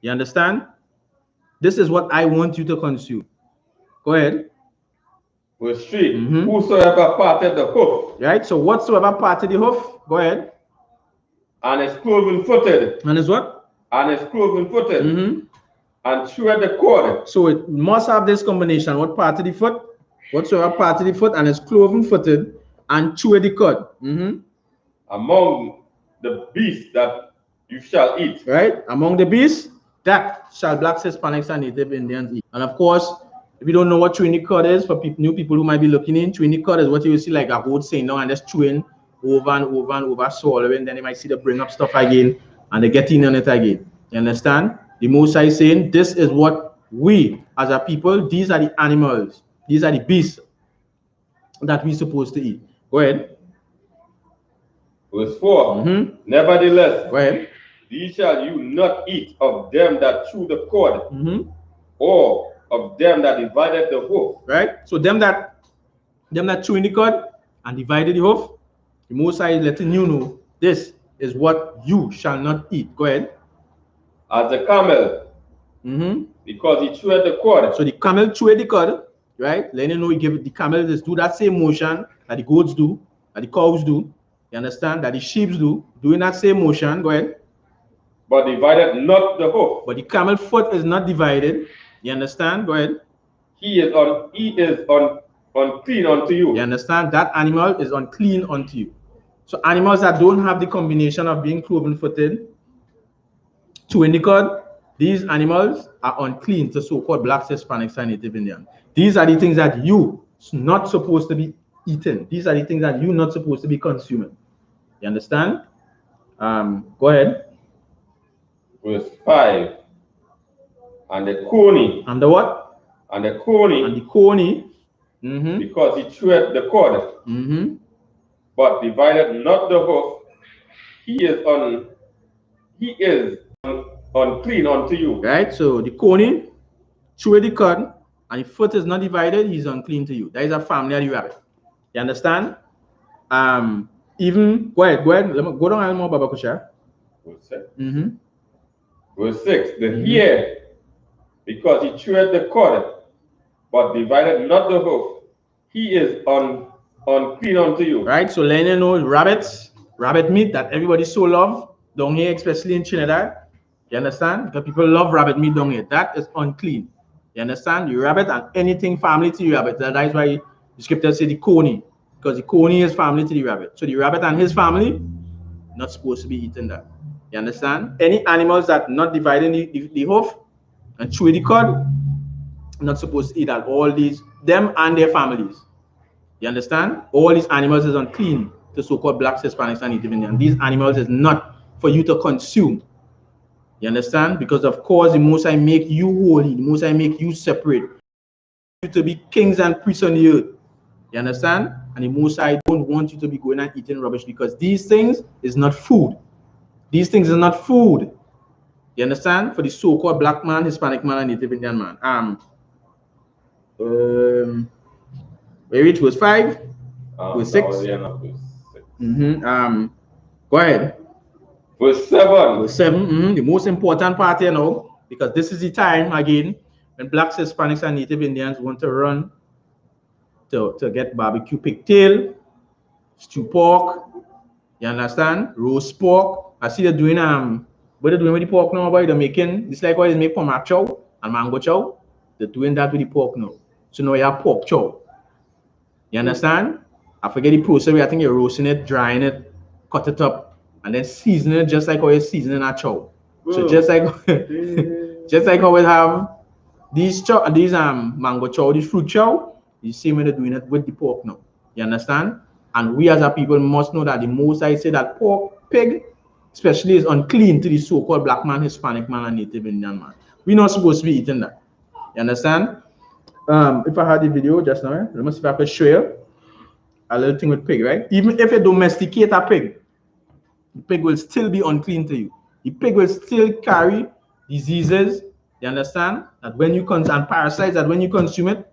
You understand? This is what I want you to consume. Go ahead. Verse 3. Whosoever parted the hoof. Right? So whatsoever parted the hoof, go ahead. And is cloven footed. And is what? And is cloven footed. And chewed the cord. So it must have this combination. What part of the foot? Whatsoever part of the foot and is cloven footed and chewed the cord. Among the beasts that you shall eat. Right? Among the beasts that shall blacks, Hispanics, and Native Indians eat. And of course, if you don't know what chewing the cord is, for new people who might be looking in, chewing the cord is what you will see like a goat saying now and just chewing over and over and over, swallowing. Then you might see them bring up stuff again and they get in on it again. You understand? The Most High saying, this is what we as a people, these are the animals, these are the beasts that we're supposed to eat. Go ahead. Verse 4. Nevertheless, go ahead. These shall you not eat of them that chew the cord, or of them that divided the hoof. Right? So them that chew in the cord and divided the hoof, the Most High is letting you know this is what you shall not eat. Go ahead. As the camel, because he chewed the cord. So the camel chewed the cord, right? Letting you know, he give the camel just do that same motion that the goats do, that the cows do. You understand? That the sheep do, doing that same motion. Go ahead. But divided not the hoof. But the camel foot is not divided. You understand? Go ahead. He is unclean unto you. You understand? That animal is unclean unto you. So animals that don't have the combination of being cloven-footed, chewing the cord, these animals are unclean to so-called blacks, Hispanics, and Native Indians. These are the things that you not supposed to be eating. These are the things that you're not supposed to be consuming. You understand? Go ahead. Verse 5. And the coney. And the what? And the coney. And the coney. Because he chewed the cord. But divided not the hoof. He is unclean unto you. Right? So the coney, chew the cud, and if foot is not divided, he's unclean to you. That is a family of the rabbit. You understand? Even go ahead. Let me go down a little more, Baba Kusha. Verse 6. Verse 6. The hare, because he chewed the cud, but divided not the hoof, he is unclean unto you. Right. So letting you know, rabbit meat that everybody so love down here, especially in Trinidad. You understand? Because people love rabbit meat down here. That is unclean. You understand? The rabbit and anything family to the rabbit. That is why the scripture say the coney, because the coney is family to the rabbit. So the rabbit and his family not supposed to be eating that. You understand? Any animals that not dividing the hoof and chew the cud, not supposed to eat that. All these, them and their families. You understand? All these animals is unclean to so-called blacks, Hispanics, and Native Indians. These animals is not for you to consume. You understand? Because of course the Most High make you holy, the Most High make you separate, you to be kings and priests on the earth. You understand? And the Most High don't want you to be going and eating rubbish, because these things is not food. These things are not food. You understand? For the so-called black man, Hispanic man, and Native Indian man. Where it was 5, was 6. Go ahead. Verse 7. Verse 7. The most important part here now, because this is the time again when blacks, Hispanics, and Native Indians want to run to get barbecue pigtail, stew pork. You understand? Roast pork. I see they're doing what they're doing with the pork now, boy. They're making this like what they make pomar chow and mango chow. They're doing that with the pork now. So now you have pork chow. You understand? I forget the process. I think you're roasting it, drying it, cut it up, and then seasoning it just like how you're seasoning a chow. So just like just like how we have these mango chow, these fruit chow, the same way they're doing it with the pork now. You understand? And we as a people must know that the Most High say that pork, pig, especially is unclean to the so-called black man, Hispanic man, and Native Indian man. We're not supposed to be eating that. You understand? If I had the video just now, let me see if I can show you a little thing with pig, right? Even if you domesticate a pig, the pig will still be unclean to you. The pig will still carry diseases. You understand? That when you and parasites, that when you consume it,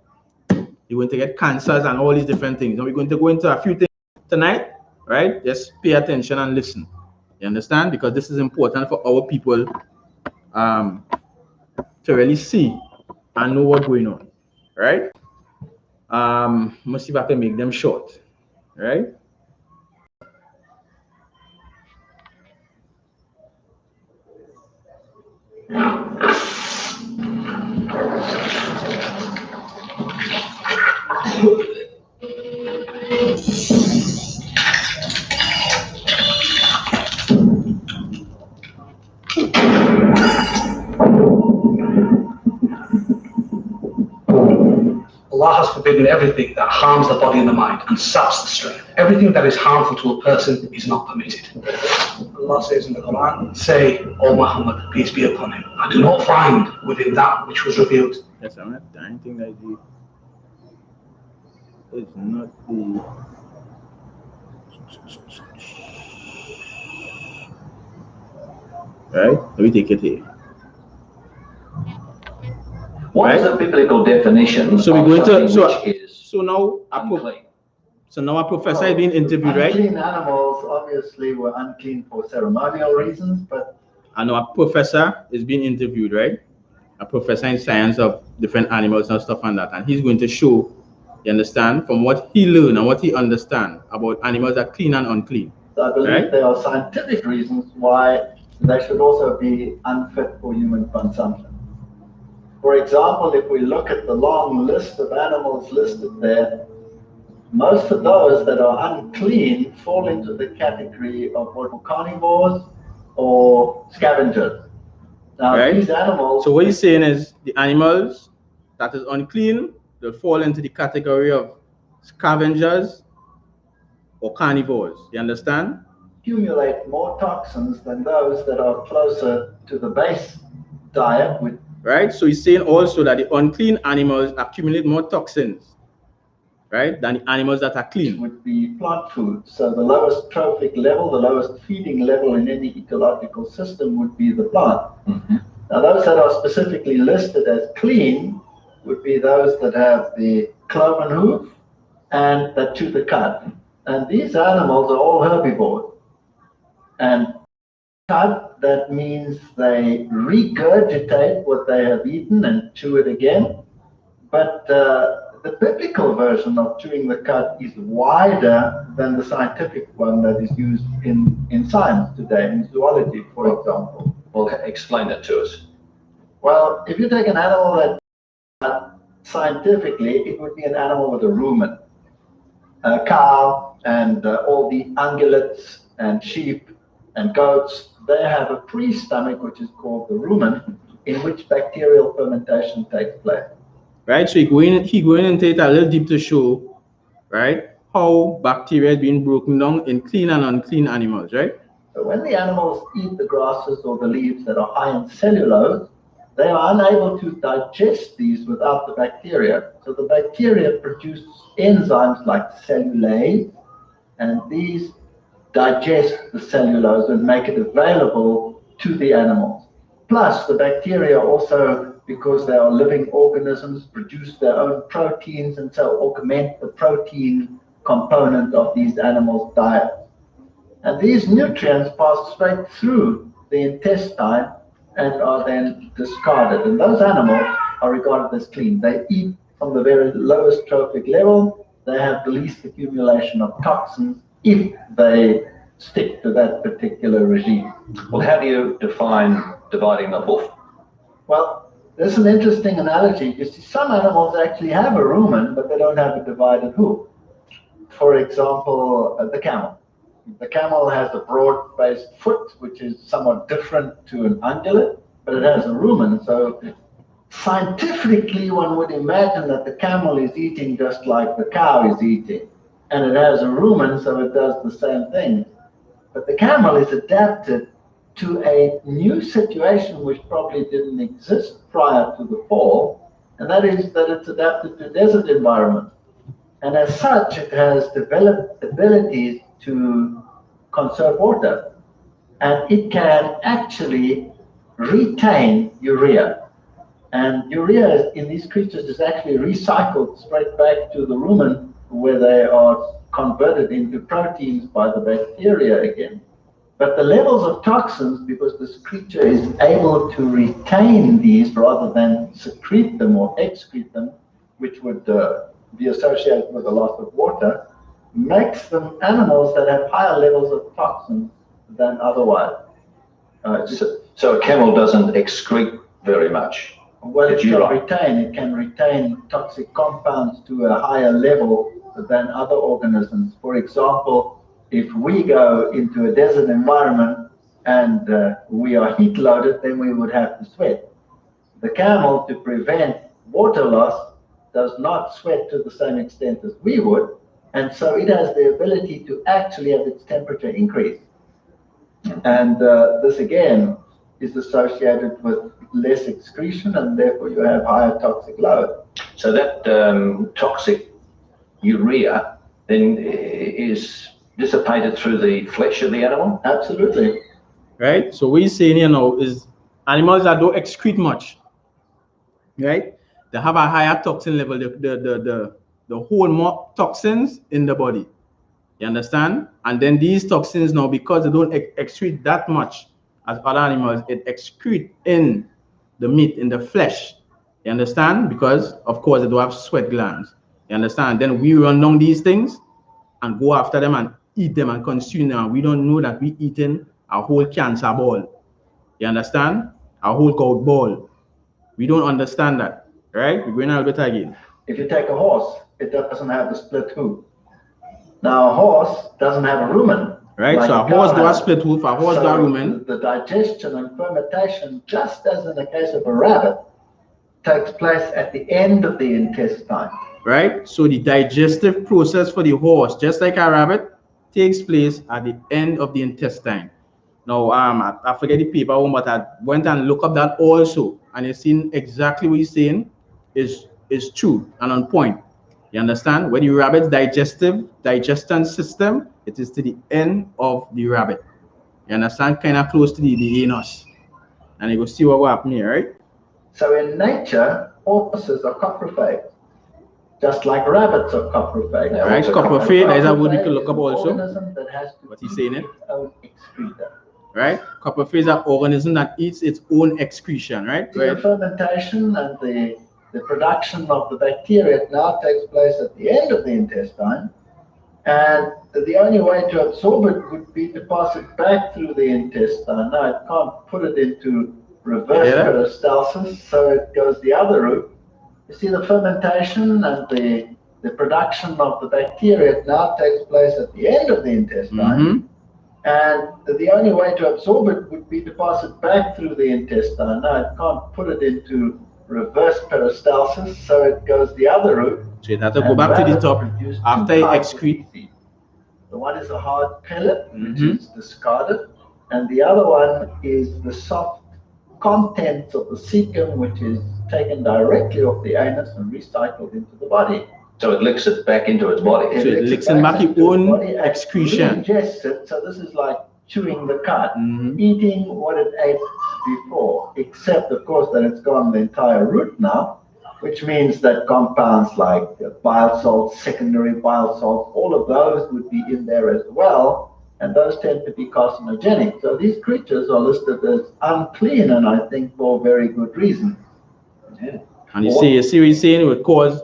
you're going to get cancers and all these different things. And we're going to go into a few things tonight, right? Just pay attention and listen. You understand? Because this is important for our people to really see and know what's going on, right? Let's see if I can make them short, right? Allah has forbidden everything that harms the body and the mind and saps the strength. Everything that is harmful to a person is not permitted. Allah says in the Quran, say, O Muhammad, peace be upon him, I do not find within that which was revealed. Yes, I'm not anything like the. It's not the. Right? Let me take it here. What is the biblical definition? So we're going to so now a professor is being interviewed, right? Unclean animals obviously were unclean for ceremonial reasons, but I know a professor is being interviewed, right? A professor in science of different animals and stuff like that, and he's going to show, you understand, from what he learned and what he understands about animals that are clean and unclean. So I believe there are scientific reasons why they should also be unfit for human consumption. For example, if we look at the long list of animals listed there, most of those that are unclean fall into the category of what are carnivores or scavengers. Now, these animals... So what he's saying is the animals that is unclean, they'll fall into the category of scavengers or carnivores. You understand? Accumulate more toxins than those that are closer to the base diet, which right? So he's saying also that the unclean animals accumulate more toxins, right, than the animals that are clean. Would be plant food. So the lowest trophic level, the lowest feeding level in any ecological system would be the plant. Now, those that are specifically listed as clean would be those that have the cloven hoof and that chew the cud. And these animals are all herbivores. And cud, that means they regurgitate what they have eaten and chew it again. But the biblical version of chewing the cud is wider than the scientific one that is used in science today, in zoology, for example. Well, explain that to us. Well, if you take an animal that scientifically, it would be an animal with a rumen. A cow and all the ungulates and sheep and goats, they have a pre-stomach, which is called the rumen, in which bacterial fermentation takes place. Right, so he going into it a little deep to show, right, how bacteria is being broken down in clean and unclean animals, right? So when the animals eat the grasses or the leaves that are high in cellulose, they are unable to digest these without the bacteria. So the bacteria produce enzymes like cellulase, and these digest the cellulose and make it available to the animals. Plus, the bacteria also, because they are living organisms, produce their own proteins and so augment the protein component of these animals' diet. And these nutrients pass straight through the intestine and are then discarded. And those animals are regarded as clean. They eat from the very lowest trophic level. They have the least accumulation of toxins if they stick to that particular regime. Well, how do you define dividing the hoof? Well, there's an interesting analogy. You see, some animals actually have a rumen, but they don't have a divided hoof. For example, the camel. The camel has a broad-based foot, which is somewhat different to an ungulate, but it has a rumen. So scientifically, one would imagine that the camel is eating just like the cow is eating. And it has a rumen, so it does the same thing. But the camel is adapted to a new situation which probably didn't exist prior to the fall, and that is that it's adapted to desert environment. And as such, it has developed abilities to conserve water, and it can actually retain urea. And urea in these creatures is actually recycled straight back to the rumen, where they are converted into proteins by the bacteria again. But the levels of toxins, because this creature is able to retain these rather than secrete them or excrete them, which would be associated with a loss of water, makes them animals that have higher levels of toxins than otherwise. So a camel doesn't excrete very much. Well, it can retain toxic compounds to a higher level than other organisms. For example, if we go into a desert environment and we are heat loaded, then we would have to sweat. The camel, to prevent water loss, does not sweat to the same extent as we would, and so it has the ability to actually have its temperature increase. And this again is associated with less excretion, and therefore you have higher toxic load. So that toxic urea then is dissipated through the flesh of the animal? Absolutely. Right? So what he's saying here now is animals that don't excrete much, right? They have a higher toxin level, the whole more toxins in the body. You understand? And then these toxins now, because they don't excrete that much as other animals, it excrete in the meat, in the flesh. You understand? Because, of course, they don't have sweat glands. You understand? Then we run down these things and go after them and eat them and consume them. And we don't know that we're eating a whole cancer ball. You understand? A whole goat ball. We don't understand that, right? We're going a little bit again. If you take a horse, it doesn't have a split hoof. Now, a horse doesn't have a rumen. Right, like so a horse does split hoof, a horse does rumen. The digestion and fermentation, just as in the case of a rabbit, takes place at the end of the intestine. Right, so the digestive process for the horse, just like a rabbit, takes place at the end of the intestine. Now, I forget the paper, but I went and looked up that also, and you've seen exactly what he's saying is true and on point. You understand? When the rabbit's digestion system, it is to the end of the rabbit. You understand? Kind of close to the anus. And you go see what will happen here, right? So in nature, horses are coprophage, just like rabbits are coprophage. Right, coprophage, there's a word we can look up also. Organism that has to What he's saying it. its own excreta. Right? Coprophage is an organism that eats its own excretion, right? The fermentation and the production of the bacteria now takes place at the end of the intestine, and the only way to absorb it would be to pass it back through the intestine. Now it can't put it into reverse peristalsis, so it goes the other route. You see, the fermentation and the production of the bacteria now takes place at the end of the intestine, and the only way to absorb it would be to pass it back through the intestine. Now it can't put it into reverse peristalsis, so it goes the other route. So you have to go back to the top after you excrete. The one is a hard pellet, which is discarded, and the other one is the soft contents of the cecum, which is taken directly off the anus and recycled into the body. So it licks it back into its body. So it licks it back its own excretion. Digests it, so this is like chewing the cud, eating what it ate before, except of course that it's gone the entire route now, which means that compounds like bile salts, secondary bile salts, all of those would be in there as well, and those tend to be carcinogenic. So these creatures are listed as unclean, and I think for very good reason. Yeah. And you see what he's saying, it would cause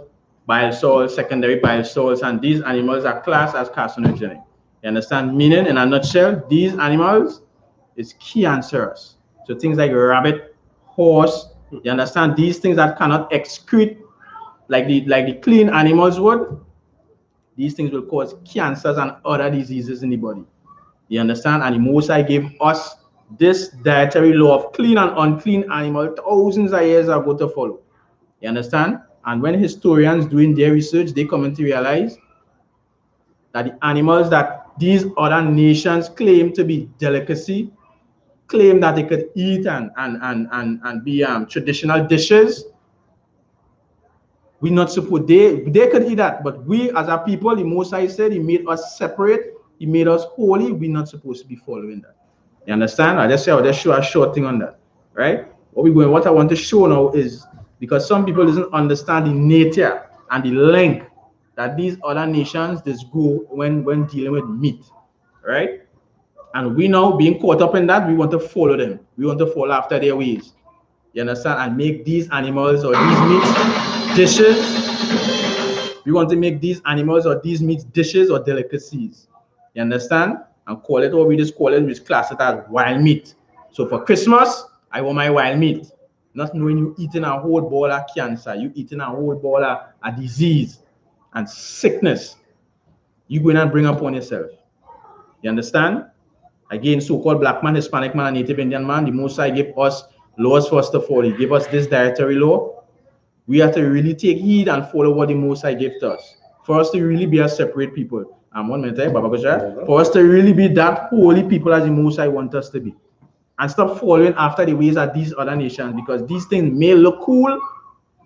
bile salts, secondary bile salts, and these animals are classed as carcinogenic. You understand? Meaning, in a nutshell, these animals is cancerous. So things like rabbit, horse, you understand? These things that cannot excrete like the clean animals would, these things will cause cancers and other diseases in the body. You understand? And the Most High gave us this dietary law of clean and unclean animal thousands of years ago to follow. You understand? And when historians doing their research, they come to realize that the animals that these other nations claim to be delicacy, claim that they could eat and be traditional dishes, we not supposed, they could eat that, but we as a people, the Most High said he made us separate, he made us holy, we're not supposed to be following that. You understand? I'll just show a short thing on that, right? What I want to show now is, because some people doesn't understand the nature and the length that these other nations just go when dealing with meat, right? And we now being caught up in that, we want to follow them. We want to follow after their ways. You understand? And make these animals or these meat dishes. We want to make these animals or these meat dishes or delicacies. You understand? And call it what we just call it, we just class it as wild meat. So for Christmas, I want my wild meat. Not knowing you eating a whole ball of cancer, you eating a whole ball of a disease and sickness. You going and bring upon yourself. You understand? Again, so-called black man, Hispanic man, and Native Indian man, the Most High gave us laws first of all. He gave us this dietary law. We have to really take heed and follow what the Most High gave to us. For us to really be a separate people. And 1 minute, Baba Bashar, for us to really be that holy people as the Most High wants us to be. And stop following after the ways of these other nations, because these things may look cool,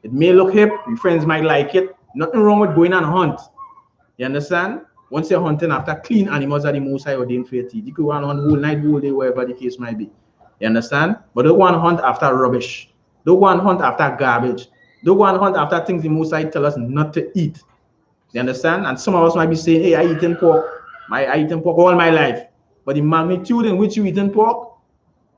it may look hip, your friends might like it. Nothing wrong with going and hunt. You understand? Once you're hunting after clean animals that the Most High ordained for your teeth, you could go and hunt whole night, whole day, wherever the case might be. You understand? But don't go and hunt after rubbish. Don't go and hunt after garbage. Don't go and hunt after things the Most High tell us not to eat. You understand? And some of us might be saying, hey, I eating pork. I eating pork all my life. But the magnitude in which you eating pork,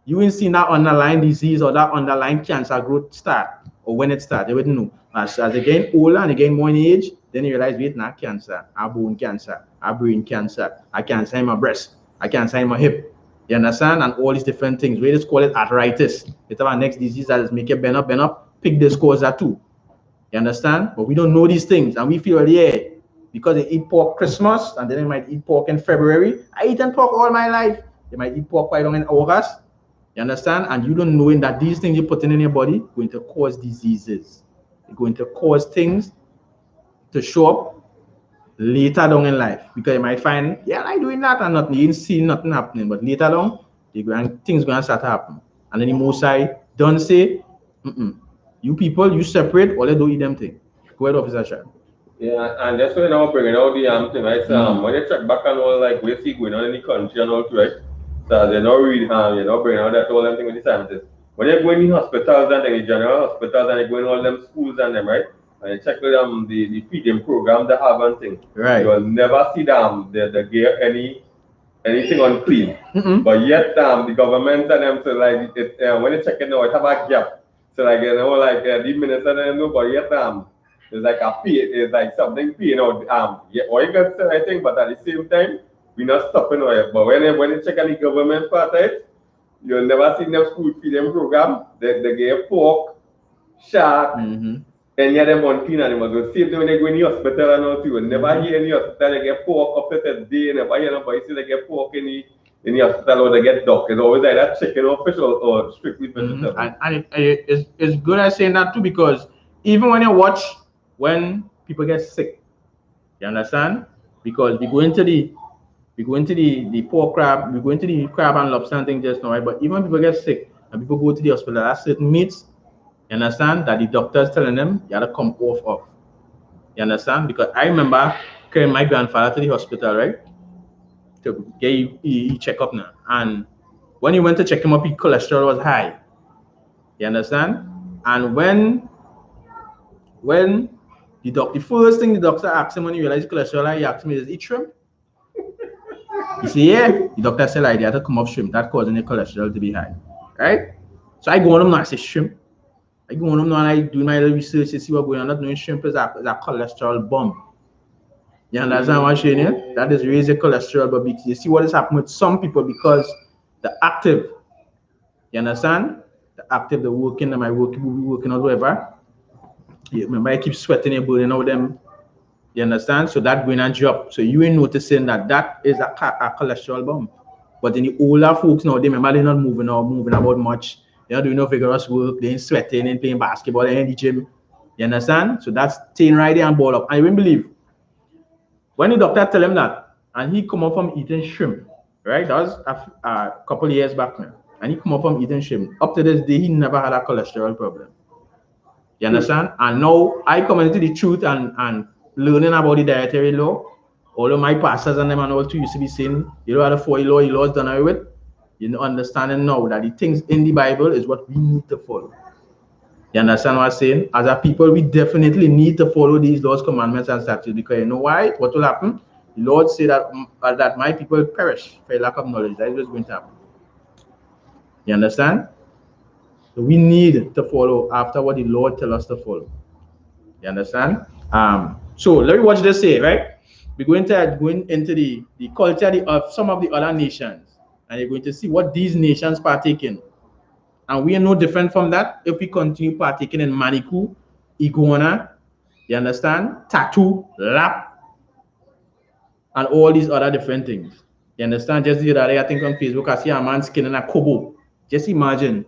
you ain't seen that underlying disease or that underlying cancer growth start, or when it starts, you wouldn't know. As they get older and they get more in age, then you realize, wait, not cancer, I bone cancer, I brain cancer, I cancer in my breast, I cancer in my hip. You understand? And all these different things. We just call it arthritis. It's our next disease that is make it bend up, pick this cause that too. You understand? But we don't know these things, and we feel, yeah, because they eat pork Christmas, and then they might eat pork in February. I eaten pork all my life. They might eat pork quite long in August. You understand? And you don't know that these things you're putting in your body are going to cause diseases. They're going to cause things to show up later down in life. Because you might find, yeah, I'm doing that and nothing. You didn't see nothing happening. But later on, things going to start to happen. And then the Most High don't say, you people, you separate, or they don't eat them thing. Go ahead, Officer Shah. Yeah, and that's when I'm bringing out the thing, right? So when you check back on all, like, we see going on in the country and all, right? So they're not really, you're not bringing out that whole thing with the scientists. when you go in the hospitals and the general hospitals and you go in all them schools and them, right? And you check with them the feeding program they have and things. Right. You'll never see them they give anything unclean. But yet the government and them so like when you check it now, it have a gap. So like the minister and know, but yet it's like it's like something paying out or you can say I think, but at the same time we're not stopping it. But when you check on the government part of it, you'll never see them school feeding program. They give pork, shark, any of them unclean animals. The same thing when they go in the hospital and all too. You never hear in the hospital they get pork up to day, you never hear nobody say they get pork in the hospital or they get duck. It's always either chicken or fish or strictly vegetable. And it's good at saying that too, because even when you watch when people get sick, you understand? Because we go into the pork crab, we go into the crab and lobster thing just now, right? But even when people get sick and people go to the hospital, there are certain meats, you understand, that the doctor's telling them you have to come off of. You understand? Because I remember carrying my grandfather to the hospital, right? To get he check up now. And when he went to check him up, his cholesterol was high. You understand? And when the first thing the doctor asked him when he realized cholesterol high, he asked me, "Is it shrimp?" He said, "Yeah." The doctor said, "I had to come off shrimp. That causing the cholesterol to be high." Right? So I go on him now, I say shrimp. I go on him now and I do my research to see what's going on. Not knowing shrimp is a cholesterol bomb. You understand what I'm saying here? That is raising cholesterol, but you see what is happening with some people because the active, you understand? The active, the working, they might working or whatever. You remember, I keep sweating and burning out them. You understand? So that going and drop. So you ain't noticing that is a cholesterol bomb. But in the older folks now, they remember they're not moving about much. They're not doing no vigorous work. They ain't sweating and playing basketball. They ain't in the gym. You understand? So that's staying right there and ball up. I wouldn't believe. When the doctor tell him that, and he come up from eating shrimp, right? That was a couple of years back now. And he come up from eating shrimp. Up to this day, he never had a cholesterol problem. You understand? And now I come into the truth and learning about the dietary law. All of my pastors and them and all too used to be saying, you know, the 4 laws done away with. You know, understanding now that the things in the Bible is what we need to follow. You understand what I'm saying? As a people, we definitely need to follow these laws, commandments, and statutes, because you know why? What will happen? The Lord said that my people perish for lack of knowledge. That is what's going to happen. You understand? So we need to follow after what the Lord tells us to follow. You understand? So let me watch this say, right? We're going into the culture of some of the other nations, and you're going to see what these nations partake in. And we are no different from that if we continue partaking in manicu, iguana, you understand, tattoo, lap, and all these other different things. You understand? Just the other day, I think on Facebook, I see a man skinning a kobo. Just imagine,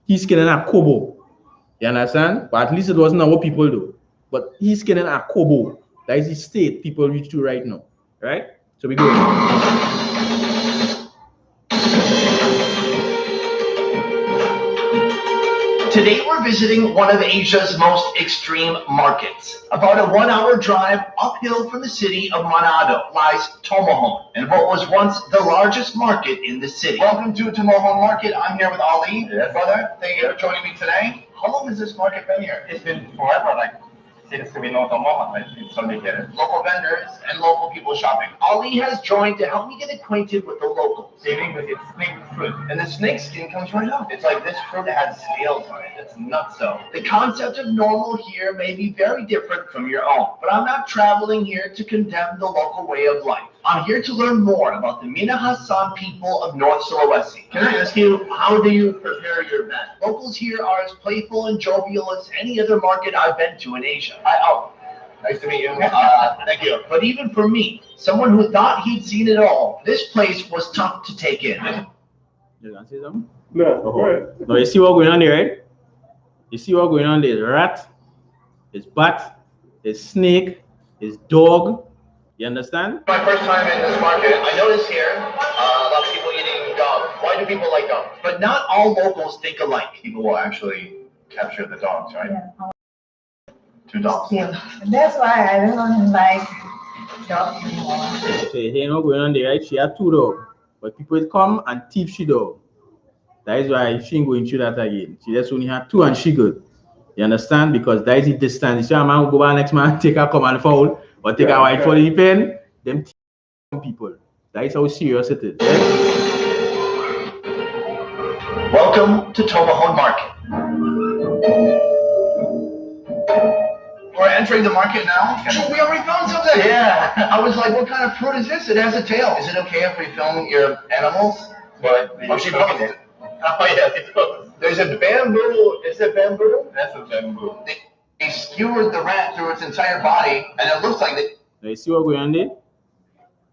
he's skinning a kobo. You understand? But at least it wasn't what people do. But he's skinning a kobo. That is the state people reach to right now. Right? So we go. Today we're visiting one of Asia's most extreme markets. About a 1-hour drive uphill from the city of Manado lies Tomohon, and what was once the largest market in the city. Welcome to Tomohon Market. I'm here with Ali. Yes. Brother, thank you for joining me today. How long has this market been here? It's been forever, since we know Tomohon, it's only here. Local vendors and local people shopping. Ali has joined to help me get acquainted with the locals. Saving with its snake fruit. And the snake skin comes right up. It's like this fruit has scales on it. It's nuts so. The concept of normal here may be very different from your own, but I'm not traveling here to condemn the local way of life. I'm here to learn more about the Minahasan people of North Sulawesi. Can I ask you, how do you prepare your bed? Locals here are as playful and jovial as any other market I've been to in Asia. Nice to meet you. Thank you. But even for me, someone who thought he'd seen it all, this place was tough to take in. You want to say something? No, go ahead. No, you see what's going on there, right? You see what's going on there? There's rat, there's bat, there's snake, there's dog. You understand? My first time in this market, I noticed here a lot of people eating dogs. Why do people like dogs? But not all locals think alike. People will actually capture the dogs, right? Yeah. 2 dogs. Yeah. That's why I don't like dogs anymore. So you know what's going on there, right? She had 2 dogs, but people come and thief she dog. That is why she ain't going through that again. She just only had 2 and she good. You understand? Because that is the distance. So a man will go back next man, take a command foul, or take a white for the pen, them people. That is how serious it is. Right? Welcome to Tomahawk Market. We're entering the market now. We already found something. Yeah. I was like, what kind of fruit is this? It has a tail. Is it okay if we film your animals? What? Oh, she filmed it. Oh, yes, it goes. There's a bamboo. Is it bamboo? That's a bamboo. They skewered the rat through its entire body, and it looks like they. Now you see what going on there?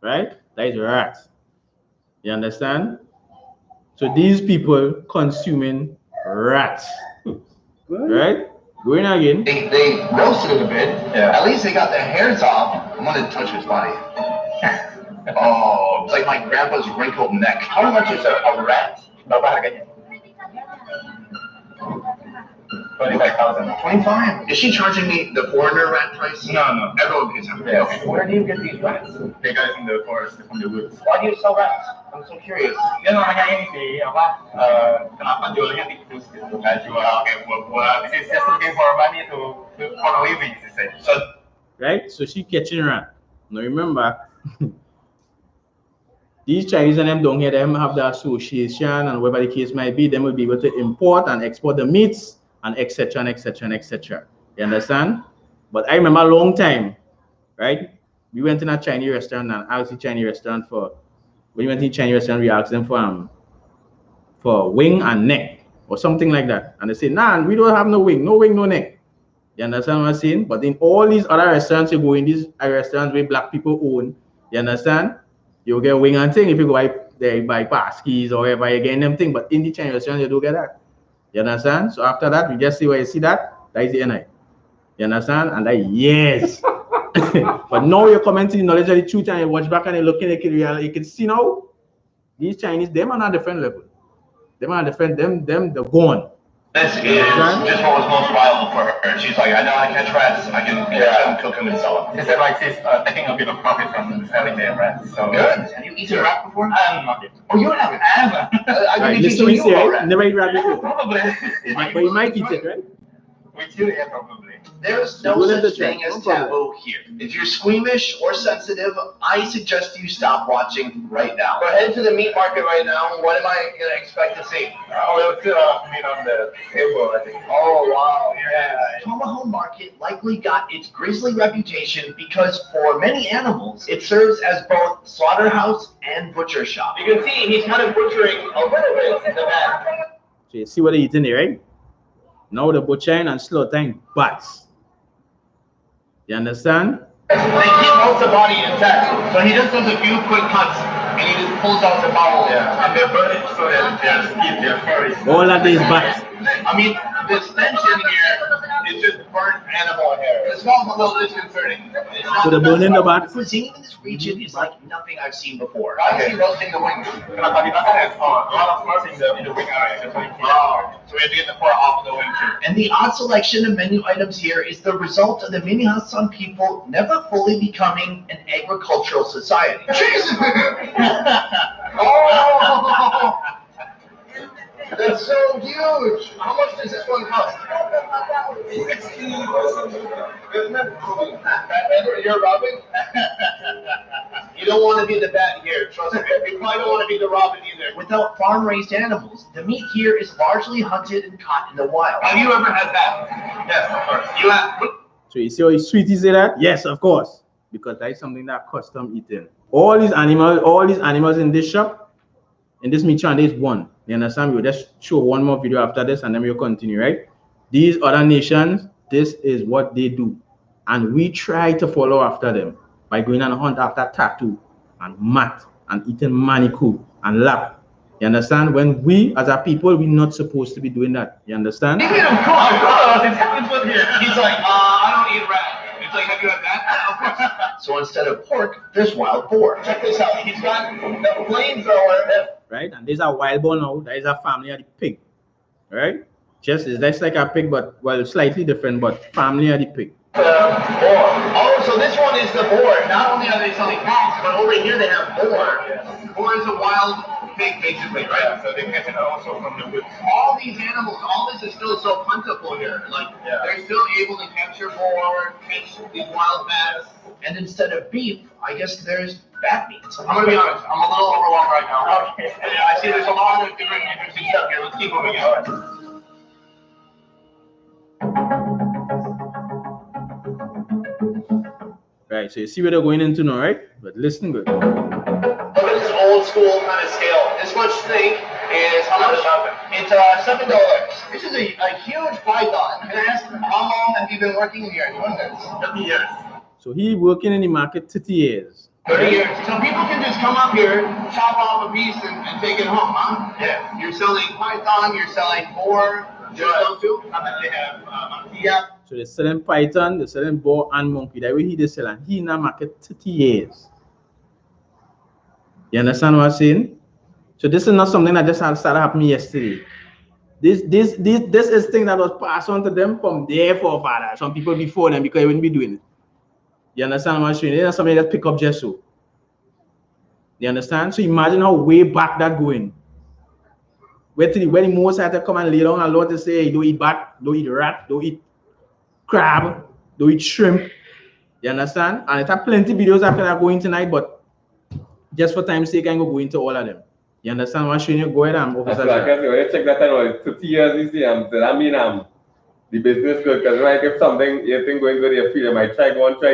Right? That is rat. You understand? So these people consuming rats. Right? Going again. They roasted it a bit. Yeah. At least they got their hairs off. I'm gonna touch his body. Oh, it's like my grandpa's wrinkled neck. How much is a rat? 25,000. 25? Is she charging me the foreigner rat price? No. Everyone pays them. Yeah. Okay. Where do you get these rats? They got it from the forest, from the woods. Why do you sell rats? I'm so curious. Kenapa jualnya tikus gitu? Nggak jual buat this is just looking for money for a living, she said. So, right? So she catching rat. Now remember, these Chinese and them down here, them have the association and whatever the case might be, them will be able to import and export the meats and etc. and etc. and etc. You understand? But I remember a long time, right? We went in a Chinese restaurant and asked the Chinese restaurant when we went to the Chinese restaurant, we asked them for wing and neck or something like that. And they say, nah, we don't have no wing, no neck. You understand what I'm saying? But in all these other restaurants, you go in these restaurants where black people own, you understand? You'll get wing and thing if you go by paskis or whatever, you're getting them thing. But in the Chinese restaurant, you don't get that. You understand? So after that, we just see where you see that is the NI. You understand? And that, yes. But now you're commenting the knowledge of the truth and you watch back and you're looking at it, you can see now, these Chinese, them are on a different level. Them are different, them, they're gone. This is just what was most viable for her. She's like, I know I catch rats, I can catch them, cook them, and sell them. She said like she's taking a bit of profit from selling their rats. So good. Have you eaten rat before? Not yet. Oh, you haven't? I haven't. I can teach you about rat. Never eat rat before. Probably. But you might eat it, right? We do, yeah, probably. There's no such thing as taboo here. If you're squeamish or sensitive, I suggest you stop watching right now. We're heading to the meat market right now. What am I going to expect to see? We'll see meat on the table, I think. Oh, wow. Yeah. Tomahawk Market likely got its grisly reputation because for many animals, it serves as both slaughterhouse and butcher shop. You can see he's kind of butchering a little bit in the back. So you see what they're eating there, right? Now the butchering and slaughtering butts. You understand? They keep most of the body intact. So he just does a few quick cuts and he just pulls out the bowel. Yeah. And they're burning so that their skin, their fur is. All of these butts. I mean, the stench in here is just burnt animal hair. It smells a little disconcerting. So the burning the butts. Cuisine in this region is like nothing I've seen before. I see roasting the wings. A lot of smoking in the wing area. Oh, so we have to get the fur off the wing too. And the odd selection of menu items here is the result of the Minnehasan people never fully becoming an agricultural society. Jesus! Oh! That's so huge! How much does this one cost? You're robbing? You don't want to be the bat here, trust me. You probably don't want to be the robin either. Without farm-raised animals, the meat here is largely hunted and caught in the wild. Have you ever had that? Yes, of course. You have. So you see how sweet is that? Yes, of course. Because that is something that custom eating. All these animals in this shop, in this meat shop, there's one. You understand? We'll just show one more video after this and then we'll continue, right? These other nations, this is what they do. And we try to follow after them by going and hunt after tattoo and mat and eating maniku and lap. You understand? When we, as a people, we're not supposed to be doing that. You understand? He's like, I don't eat rat. It's like, have you had that? Of course. So instead of pork, there's wild boar. Check this out. He's got the flamethrower. Right? And there's a wild boar now. That is a family of the pig. Right? Just that's like a pig, but well, slightly different, but family of the pig. Boar. Oh, so this one is the boar. Not only are they selling cats, but over here they have boar. Boar is a wild pig, basically, right? Yeah, so they catch it also from the woods. All these animals, all this is still so plentiful here. Like, they're still able to capture boar, catch these wild bats. And instead of beef, I guess there's bat meat. I'm going to be honest, I'm a little overwhelmed right now. Okay. And I see there's a lot of different interesting stuff here. Let's keep moving on. Right, so you see where they're going into now, right? But listen good. Look at this old school kind of scale. This much steak is how much? It's $7. This is a huge python. Can I ask how long have you been working here doing this? 30 years. So he working in the market 30 years. 30 years. So people can just come up here, chop off a piece and take it home, huh? Yeah. You're selling python, you're selling boar, those too? They have yeah. So they're selling python, they're selling boar and monkey. That way they sell, and he in the market 30 years. You understand what I'm saying? So this is not something that just started happening yesterday. This is thing that was passed on to them from their forefathers, some people before them, because they wouldn't be doing it. You understand what I'm saying? It's not something that pick up just so. You understand? So imagine how way back that going. When the Most had to come and lay down a lot to say, hey, don't eat bat, don't eat rat, don't eat crab, don't eat shrimp. You understand? And it have plenty of videos after that going tonight, but just for time's sake, I can go into all of them. You understand what I'm showing you? Go ahead and officer. I can say, check that out. 50 years, you see, I mean, the business good, because like if something you think going good, you feel you might try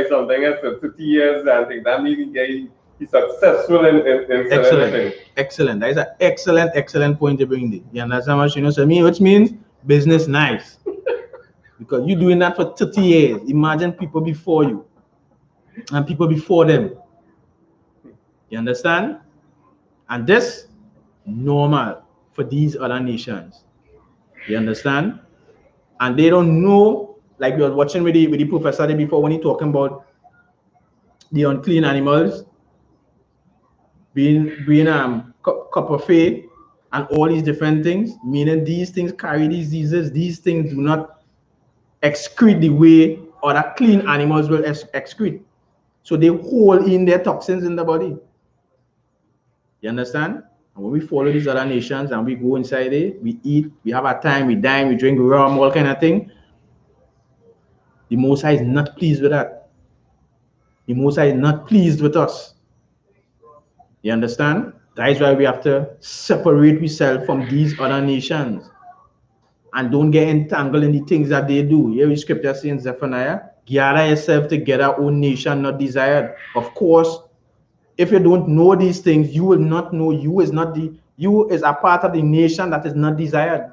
something else for 50 years and think that means he's successful in excellent. Excellent. That is an excellent point to bring there. You understand what you know? So which means business nice. Because you're doing that for 30 years. Imagine people before you and people before them. You understand? And this normal for these other nations. You understand? And they don't know, like we were watching with the professor before when he talking about the unclean animals being copper fade and all these different things, meaning these things carry diseases. These things do not excrete the way other clean animals will excrete. So they hold in their toxins in the body. You understand? And when we follow these other nations and we go inside there, we eat, we have our time, we dine, we drink rum, all kind of thing. The Most High is not pleased with that. The Most High is not pleased with us. You understand? That is why we have to separate ourselves from these other nations and don't get entangled in the things that they do. Here is scripture saying, Zephaniah, gather yourself together, O nation not desired. Of course, if you don't know these things, you will not know you is a part of the nation that is not desired.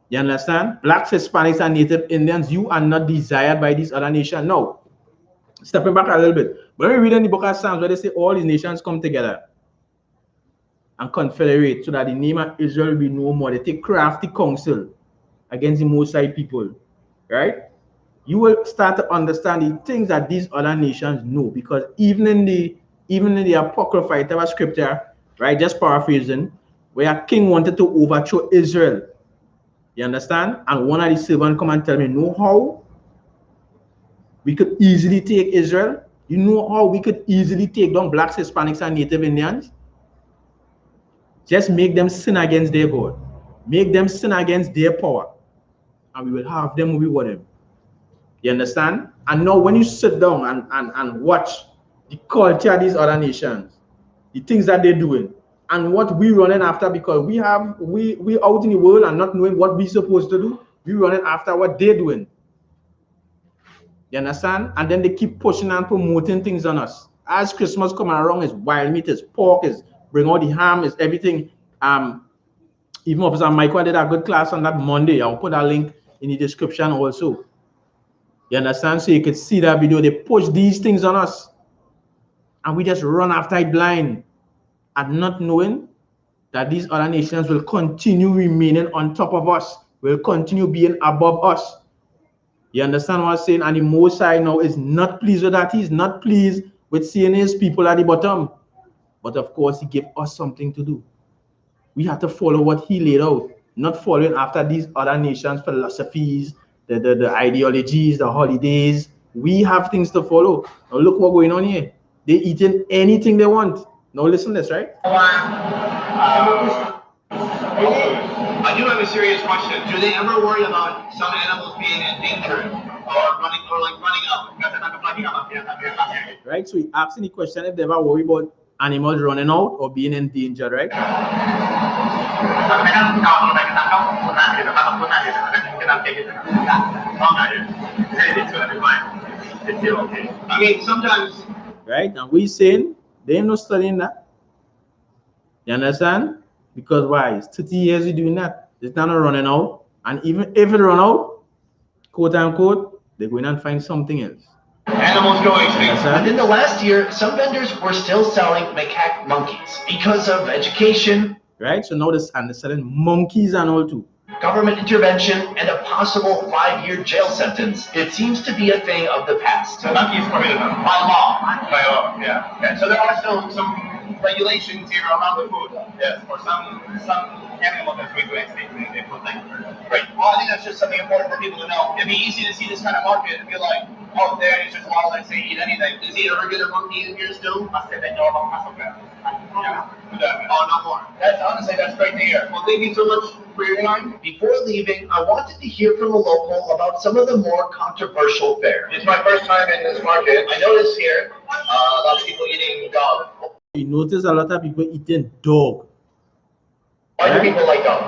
You understand? Blacks, Hispanics, and Native Indians, you are not desired by these other nations. No. Stepping back a little bit. When we read in the book of Psalms where they say all these nations come together and confederate so that the name of Israel will be no more. They take crafty counsel against the Most High people. Right? You will start to understand the things that these other nations know, because even in the Apocrypha, there was scripture, right? Just paraphrasing, where a king wanted to overthrow Israel. You understand? And one of the servants come and tell me, know how we could easily take Israel? You know how we could easily take down blacks, Hispanics, and Native Indians? Just make them sin against their God. Make them sin against their power. And we will have them with them. You understand? And now when you sit down and watch the culture of these other nations, the things that they're doing, and what we running after, because we out in the world and not knowing what we're supposed to do, we running after what they're doing. You understand? And then they keep pushing and promoting things on us. As Christmas coming around, is wild meat, is pork, is bring all the ham, is everything. Even Officer Michael did a good class on that Monday. I'll put a link in the description also. You understand? So you can see that video. They push these things on us. And we just run after it blind and not knowing that these other nations will continue remaining on top of us, will continue being above us. You understand what I'm saying? And the Most High now is not pleased with that. He's not pleased with seeing his people at the bottom. But of course, he gave us something to do. We have to follow what he laid out, not following after these other nations' philosophies the ideologies, the holidays. We have things to follow. Now look what's going on here. They eating anything they want. Now listen to this, right? I do have a serious question. Do they ever worry about some animals being endangered or running out? Right. So he asking the question if they ever worry about animals running out or being endangered, right? I mean, sometimes. Right. And we saying they ain't no studying that. You understand? Because why? It's 30 years you're doing that. It's not running out. And even if it run out, quote unquote, they're going and find something else. Animals go extinct. Within the last year, some vendors were still selling macaque monkeys because of education. Right? So now they're selling monkeys and all too. Government intervention and a possible 5-year jail sentence. It seems to be a thing of the past. So monkeys prohibited by law. By law, yeah. Okay. So there are still some regulations here around the food. Yes, for some animals that's going to extinct, they protect. Right. Well, I think that's just something important for people to know. It'd be easy to see this kind of market and be like, oh, there it's just wildlife, say eat anything. Is he a regular monkey in here still? Oh, no more. That's great to hear. Well, thank you so much for your time. Before leaving, I wanted to hear from a local about some of the more controversial fare. It's my first time in this market. I noticed here a lot of people eating dog. You notice a lot of people eating dog. Why do people like dog?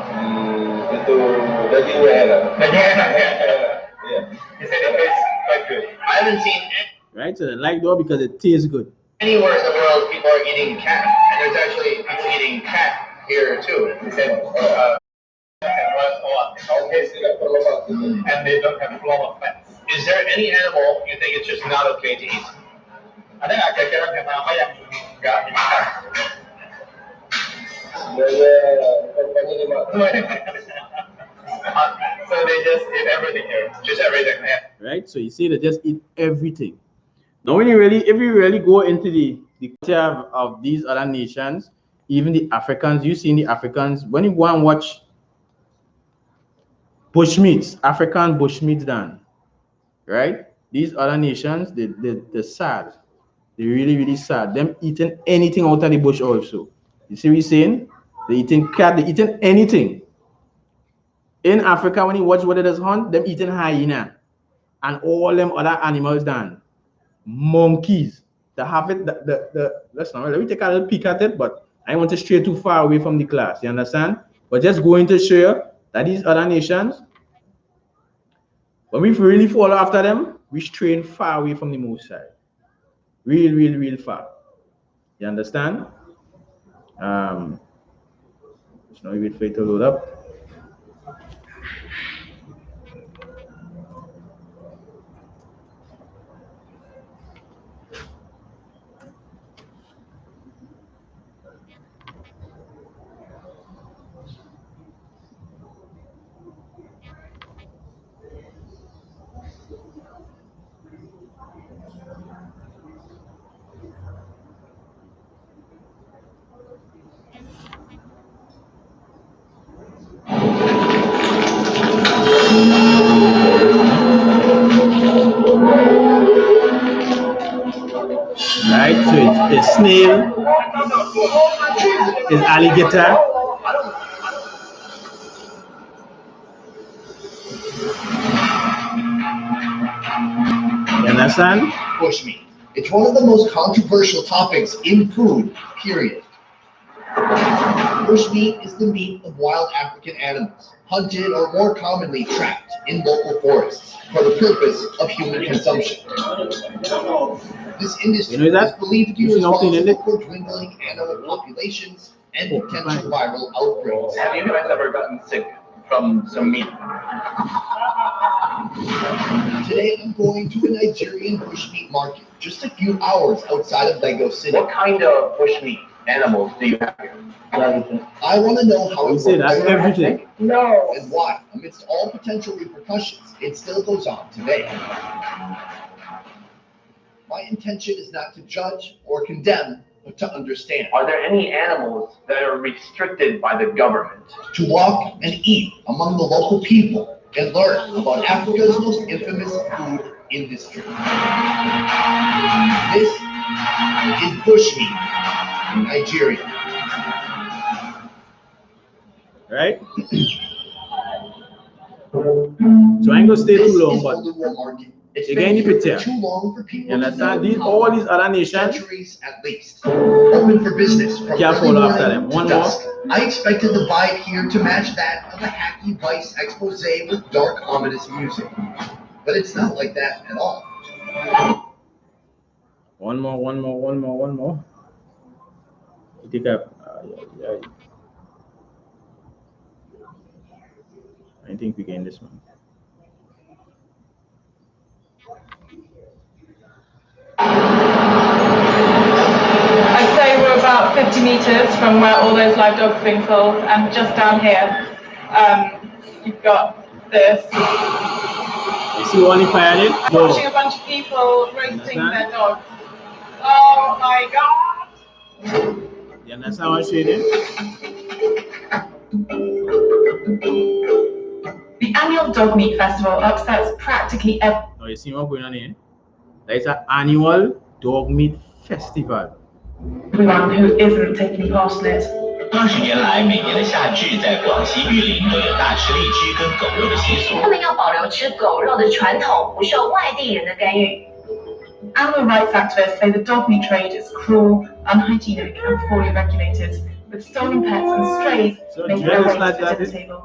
Yeah. He said it tastes quite good. I haven't seen it. Right, so they like dog because it tastes good. Anywhere in the world, people are eating cat, and there's actually people eating cat here too. He said, and they don't have floral fats. Is there any animal you think it's just not okay to eat? I think I can get up So they just eat everything here, just everything. Right, so you see they just eat everything. Now, if you really go into the culture of these other nations, even the Africans, you see the Africans, when you go and watch bushmeats, African bushmeats done, right? These other nations, they're sad. They're really, really sad. Them eating anything out of the bush also. You see what he's saying? They're eating cat, they're eating anything. In Africa, when you watch what it is hunt, them eating hyena and all them other animals done. Monkeys. They have it. Let's not. Let me take a little peek at it, but I want to stray too far away from the class. You understand? But just going to show you that these other nations, when we really follow after them, we stray far away from the most side. Real far. You understand? Just now wait for it to load up. Right, so it's snail, it's alligator. You understand? Bushmeat. It's one of the most controversial topics in food, period. Bushmeat is the meat of wild African animals, hunted or more commonly trapped in local forests for the purpose of human consumption. This industry is believed to be responsible for dwindling animal populations and potential viral outbreaks. Have you guys ever gotten sick from some meat? Today I'm going to a Nigerian bushmeat market, just a few hours outside of Lagos City. What kind of bushmeat animals do you have here? I want to know how it works. Everything. No. And why, amidst all potential repercussions, it still goes on today. My intention is not to judge or condemn, but to understand. Are there any animals that are restricted by the government? To walk and eat among the local people and learn about Africa's most infamous food industry. This is bushmeat in Nigeria. Right? So I ain't gonna stay too long, but you get any picture. You understand? All these other nations at least. Open for business from can't follow after them. One more. I expected the vibe here to match that of a hacky vice expose with dark, ominous music. But it's not like that at all. One more. You take up. I think we gain this one. I'd say we're about 50 meters from where all those live dogs are being sold, and just down here, you've got this. You see what he fired it? Watching a bunch of people roasting their dogs. Oh my god! You understand what I'm saying? The annual Dog Meat Festival upsets practically every. Oh, you see what's going on here? That's an annual dog meat festival. Everyone who isn't taking part in it. 20年来，每年的夏至，在广西玉林都有大吃荔枝跟狗肉的习俗。他们要保留吃狗肉的传统，不受外地人的干预。 Animal rights activists say the dog meat trade is cruel, unhygienic, and poorly regulated, with stolen pets and strays making their way to the dinner table.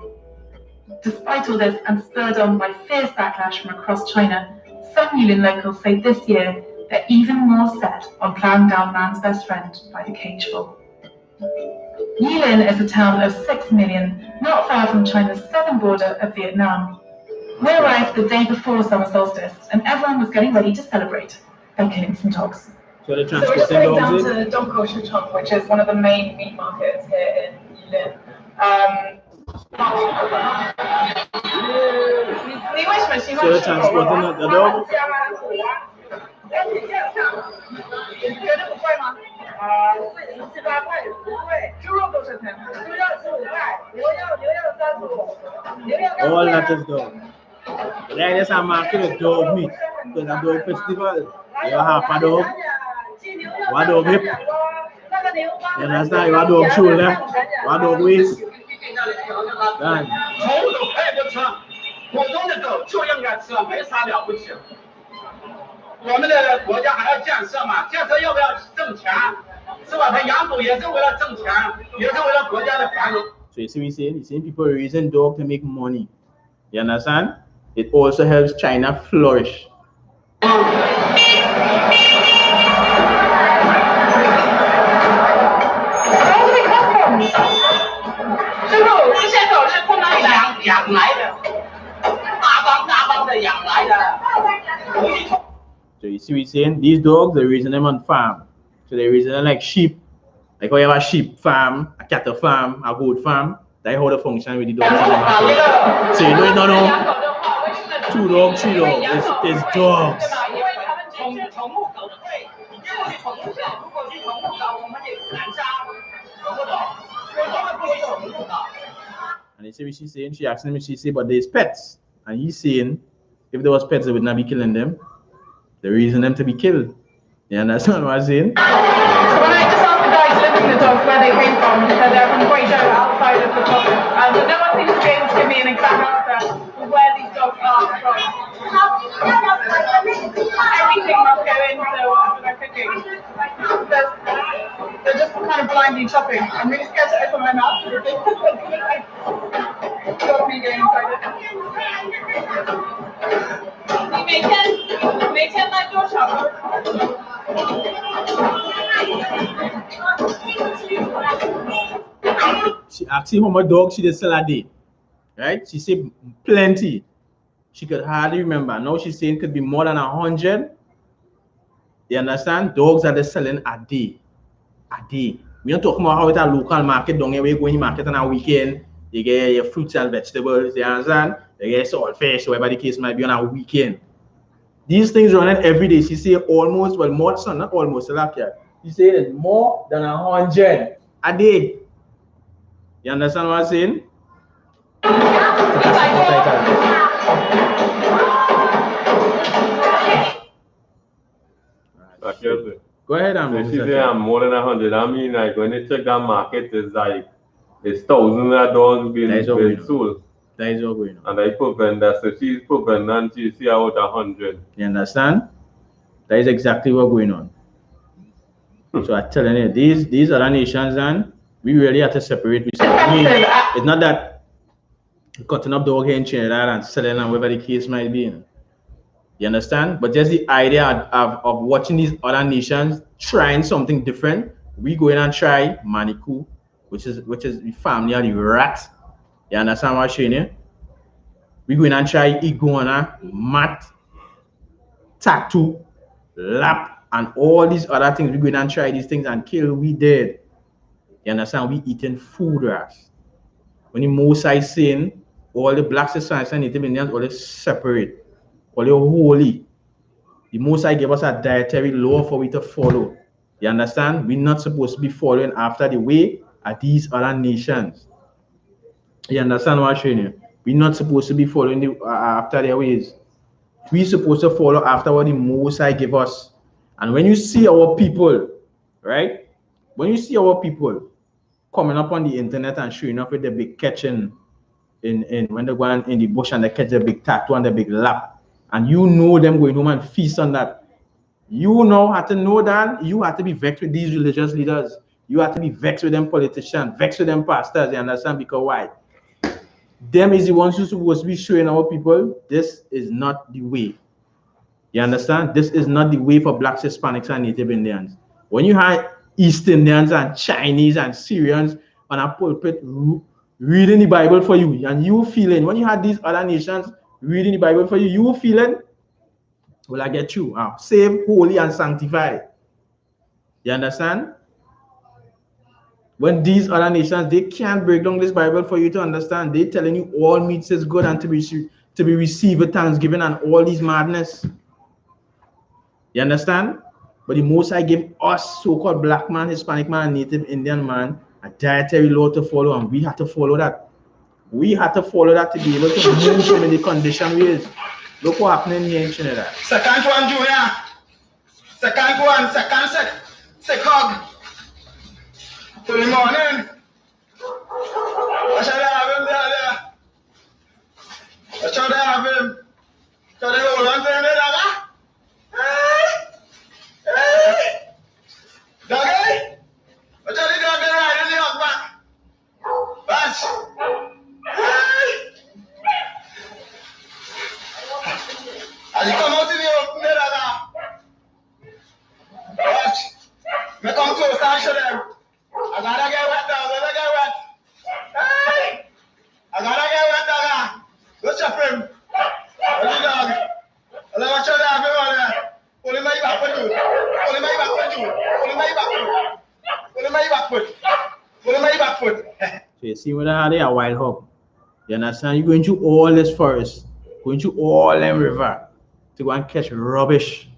Despite all this, and spurred on by fierce backlash from across China, some Yulin locals say this year they're even more set on plowing down man's best friend by the cageful. Yulin is a town of 6 million, not far from China's southern border of Vietnam. We arrived the day before summer solstice, and everyone was getting ready to celebrate by killing some dogs. So we're just heading down to Dongkou, which is one of the main meat markets here in Yulin. So you're transporting the dog? All that is dog. There is a market of dog meat. Because a dog festival, you have a dog, one dog hip, you understand? You have dog shoulder, one dog waist. Done. 普通的狗就应该吃，没啥了不起。我们的国家还要建设嘛，建设要不要挣钱？是吧？他养狗也是为了挣钱，也是为了国家的繁荣。 So you see me saying? You see people raising dog to make money. You understand? It also helps China flourish. So you see me saying? These dogs, they're raising them on farm. So they're raising them like sheep. Like how you have a sheep farm, a cattle farm, a goat farm. That's how they function with the dogs. So you don't know 2 dogs, 3 dogs. It's dogs. And you see what she's saying? She asking me, she say, but there's pets. And he's saying, if there was pets, they would not be killing them. They're raising them to be killed. You understand what I'm saying? So when I just asked the guys living the dogs where they came from, they said they're from Guizhou, outside of the province. But no one seems to be able to give me an exact answer of where these dogs are from. Everything must go into whatever they're cooking. They're just kind of blindly chopping. I'm really scared to open my mouth because they got me going inside it. 你每天卖多少？ She asked him how much dog she did sell a day. Right? She said plenty. She could hardly remember. Now she's saying it could be more than 100. You understand? Dogs are just selling a day. A day. We are talking about how it's a local market. Don't you go in the market on a weekend. You get your fruits and vegetables. You understand? You get salt fish, whatever the case might be on a weekend. These things running every day. She say almost, well, more, so not almost, she say it's more than 100 a day. You understand what I'm saying? Go ahead, she say I'm more than 100. I mean, like when you check that market, it's like it's thousands of dollars being sold. That is all going on. And I prevent that, so she's prevent and she see out 100. You understand? That is exactly what's going on. So I'm telling you, these other nations, and we really have to separate. I mean, it's not that cutting up dog here in Trinidad and selling and whatever the case might be. You understand? But just the idea of watching these other nations trying something different. We go in and try Maniku, which is the family of the rat. You understand what I'm saying here? We go in and try iguana, mat, tattoo, lap, and all these other things. We go in and try these things and kill we dead. You understand? We eating food rats. When the Mosai saying all the blacks, Hispanics, and Native Indians, all they separate, all they holy. The Mosai gave us a dietary law for we to follow. You understand? We're not supposed to be following after the way of these other nations. You understand what I'm saying here? We're not supposed to be following after their ways. We're supposed to follow after what the Mosai give us. And when you see our people, right? When you see our people coming up on the internet and showing up with the big catching in when they go in the bush and they catch the big tattoo and the big lap, and you know them going home and feast on that. You now have to know that you have to be vexed with these religious leaders. You have to be vexed with them politicians, vexed with them pastors. You understand? Because why? Them is the ones who's supposed to be showing our people this is not the way. You understand? This is not the way for blacks, Hispanics, and Native Indians. When you have East Indians and Chinese and Syrians on a pulpit reading the Bible for you, and you feeling, when you have these other nations reading the Bible for you, you feeling, will I get you? Saved, holy, and sanctified. You understand? When these other nations, they can't break down this Bible for you to understand. They're telling you all meats is good and to be received with thanksgiving and all these madness. You understand? But the Most High give us so-called black man, Hispanic man, and Native Indian man a dietary law to follow, and we have to follow that. We have to follow that to be able to move from in the condition we is. Look what happening here in Trinidad. Second one, Junior. Second one, second hug. To the morning. I shall have him there. I shall have him. Shall I hold on to him there? Hey! Doggy? I tell you, doggy, right in the hug back. Bunch. Hey! As you come out in the open there, watch. Me come close and show them. I gotta get wet now, I gotta get wet. Hey! I gotta get wet now. Go chop him. Where's the dog? I let me show them everyone there. Only my back for you. Only my back for you. Only my back foot. Only my back foot. Only my back foot. So you see whether how they are wild hog. You understand? You're going through all this forest, going through all them river to go and catch rubbish,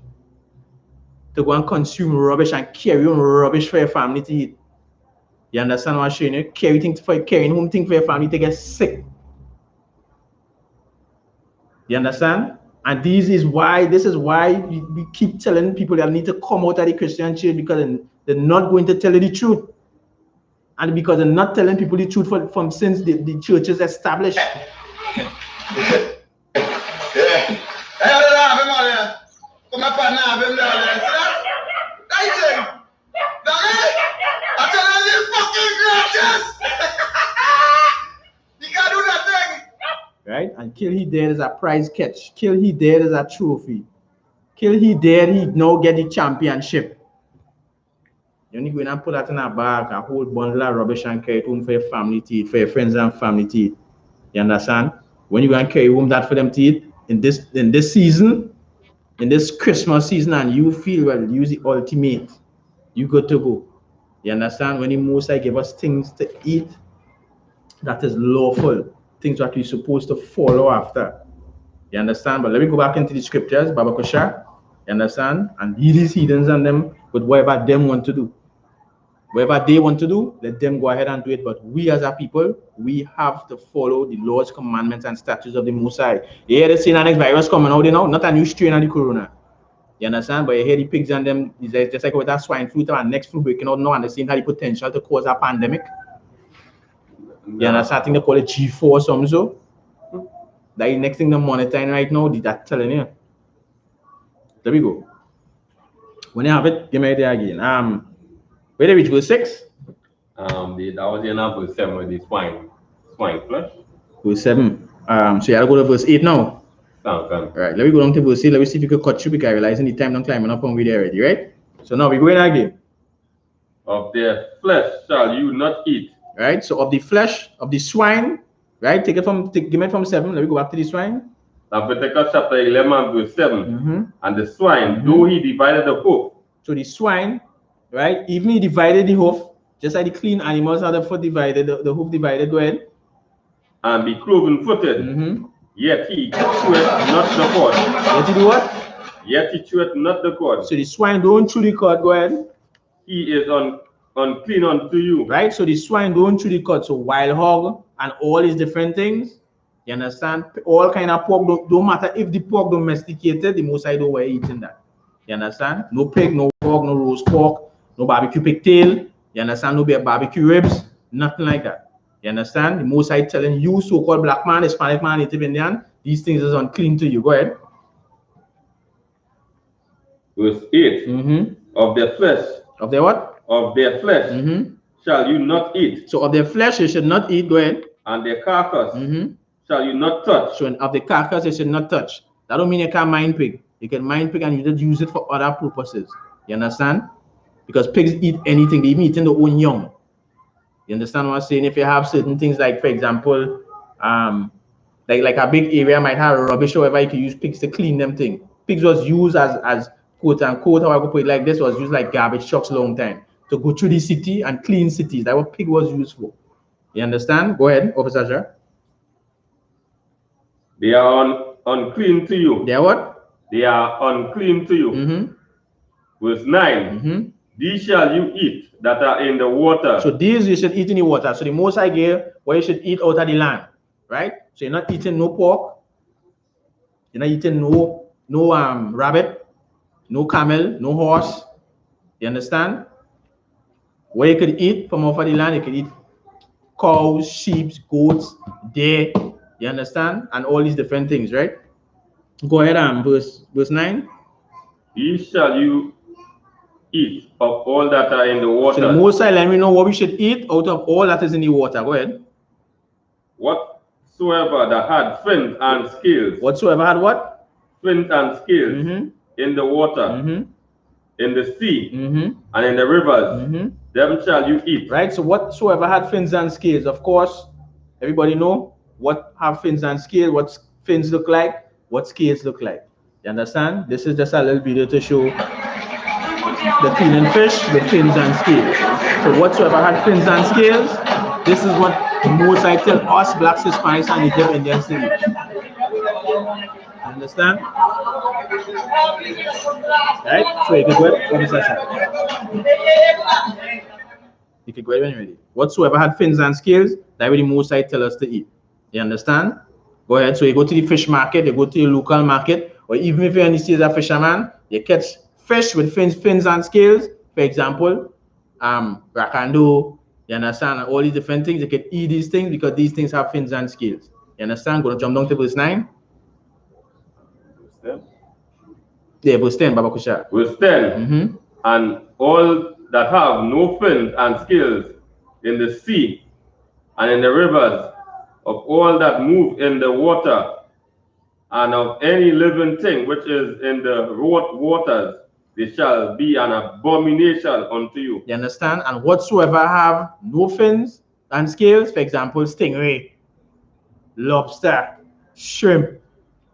to go and consume rubbish and carry on rubbish for your family to eat. You understand what I'm saying? You carrying home things for your family to get sick. You understand? And this is why we keep telling people that need to come out of the Christian church, because they're not going to tell you the truth. And because they're not telling people the truth from since the church is established. Yeah. I don't have him on there. Come up and have him down there. See that? That's him. Doggy? I tell you, this fucking gracious. You can't do that thing. Right? And kill he dead is a prize catch. Kill he dead is a trophy. Kill he dead, he now get the championship. You only go in and put that in a bag, a whole bundle of rubbish, and carry it home for your family to eat, for your friends and family to eat. You understand? When you go and carry home that for them to eat, in this season, in this Christmas season, and you feel, well, use the ultimate, you good to go. You understand? When the Most High give us things to eat that is lawful, things that we're supposed to follow after. You understand? But let me go back into the scriptures, Baba Kusha. You understand? And lead these heathens and them with whatever them want to do. Whatever they want to do, let them go ahead and do it. But we as a people, we have to follow the laws, commandments, and statutes of the Most High. You hear the saying the next virus coming out, you know, not a new strain of the corona. You understand? But you hear the pigs and them, just like with that swine flu and next flu breaking out now, and the same had the potential to cause a pandemic. You understand? I think they call it G4 or something so. That is next thing they're monitoring right now, that's telling you. There we go. When you have it, give me the idea again. Where did we reach? Verse 6? That was in verse 7 with the swine flesh. Verse 7. So you have to go to verse 8 now. Okay. Right, let me go down to verse 8. Let me see if you can cut through because I realize in the time I'm climbing up on we there already, right? So now we go in again. Of their flesh shall you not eat. Right, so of the flesh of the swine, right? Give it from 7. Let me go back to the swine. Leviticus chapter 11 verse 7. And the swine, though he divided the hoof. So the swine, right? Even he divided the hoof, just like the clean animals have the foot divided, the hoof divided, go ahead. And be cloven footed. Yet he cheweth not the cord. Yet he do what? Yet he cheweth not the cord. So the swine don't chew the cord, go ahead. He is unclean unto you. Right? So the swine don't chew the cord. So wild hog and all these different things, you understand? All kind of pork, don't matter if the pork domesticated, the Most High don't want eating that. You understand? No pig, no pork, no roast pork, no barbecue pigtail. You understand? No barbecue ribs, nothing like that. You understand? The Most High telling you, so-called black man, Hispanic man, Native Indian, these things is unclean to you. Go ahead. Verse 8. Of their flesh. Of their what? Of their flesh shall you not eat. So of their flesh you should not eat. Go ahead. And their carcass shall you not touch. So of the carcass you should not touch. That don't mean you can't mind pig. You can mind pig and you just use it for other purposes. You understand? Because pigs eat anything. They even eat their own young. You understand what I'm saying? If you have certain things like, for example, like a big area might have rubbish or whatever, you can use pigs to clean them thing. Pigs was used as quote unquote, how I could put it like this, was used like garbage trucks long time to go through the city and clean cities. That's what pig was used for. You understand? Go ahead, Officer Shah. They are unclean to you. They are what? They are unclean to you. Verse 9. These shall you eat that are in the water. So these you should eat in the water. So the Most High gave what you should eat out of the land, right? So you're not eating no pork. You're not eating no rabbit, no camel, no horse. You understand? What you could eat from off of the land, you could eat cows, sheep, goats, deer. You understand? And all these different things, right? Go ahead and verse 9. These shall you eat of all that are in the water. So the Most High let me know what we should eat out of all that is in the water. Go ahead. Whatsoever that had fins and scales. Whatsoever had what? Fins and scales in the water, in the sea, and in the rivers. Them shall you eat. Right? So whatsoever had fins and scales, of course, everybody know what have fins and scales, what fins look like, what scales look like. You understand? This is just a little video to show the cleaning fish with fins and scales. So whatsoever had fins and scales, this is what the Most High tell us blacks, Hispanics, and Native Indians to eat. Understand? Right? So you can go ahead. What is that? You can go ahead when you're ready. Whatsoever had fins and scales, that way the Most High tell us to eat. You understand? Go ahead. So you go to the fish market, you go to your local market, or even if you're in the state of fisherman, you catch fish with fins and scales. For example, rakando, you understand? All these different things, you can eat these things because these things have fins and scales. You understand? Gonna jump down to verse 9. Yeah, verse 10, Baba Kusha. Verse 10. And all that have no fins and scales in the sea and in the rivers, of all that move in the water, and of any living thing which is in the waters, they shall be an abomination unto you. You understand? And whatsoever have no fins and scales, for example, stingray, lobster, shrimp,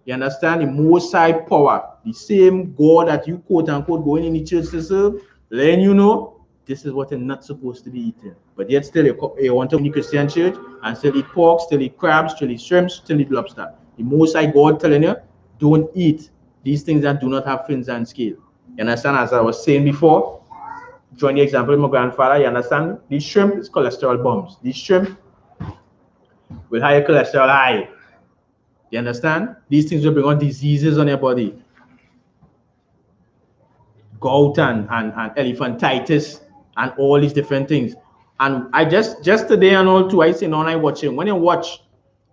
you understand? The Most High power, the same God that you quote unquote going in the church to serve, letting you know this is what you're not supposed to be eating. But yet still you want to go in the Christian church and still eat pork, still eat crabs, still eat shrimps, still eat lobster. The Most High God telling you, don't eat these things that do not have fins and scales. You understand? As I was saying before, join the example of my grandfather, you understand? These shrimp is cholesterol bombs. These shrimp will higher cholesterol high. You understand? These things will bring on diseases on your body. Gout and elephantitis and all these different things. And I just today and all too, I seen online watching. When you watch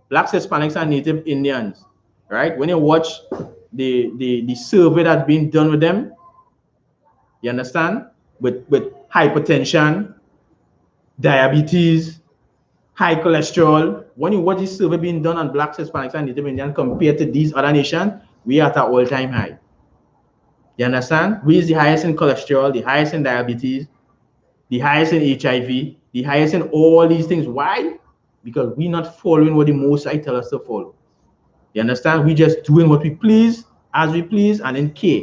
Blacks, Hispanics, and Native Indians, right? When you watch the survey that's been done with them, you understand? With hypertension, diabetes, high cholesterol. When you watch this survey being done on Blacks, Hispanics, and Native Indians compared to these other nations, we are at an all-time high. You understand? We is the highest in cholesterol, the highest in diabetes, the highest in HIV, the highest in all these things. Why? Because we're not following what the Most High tell us to follow. You understand? We just doing what we please, as we please, and in care.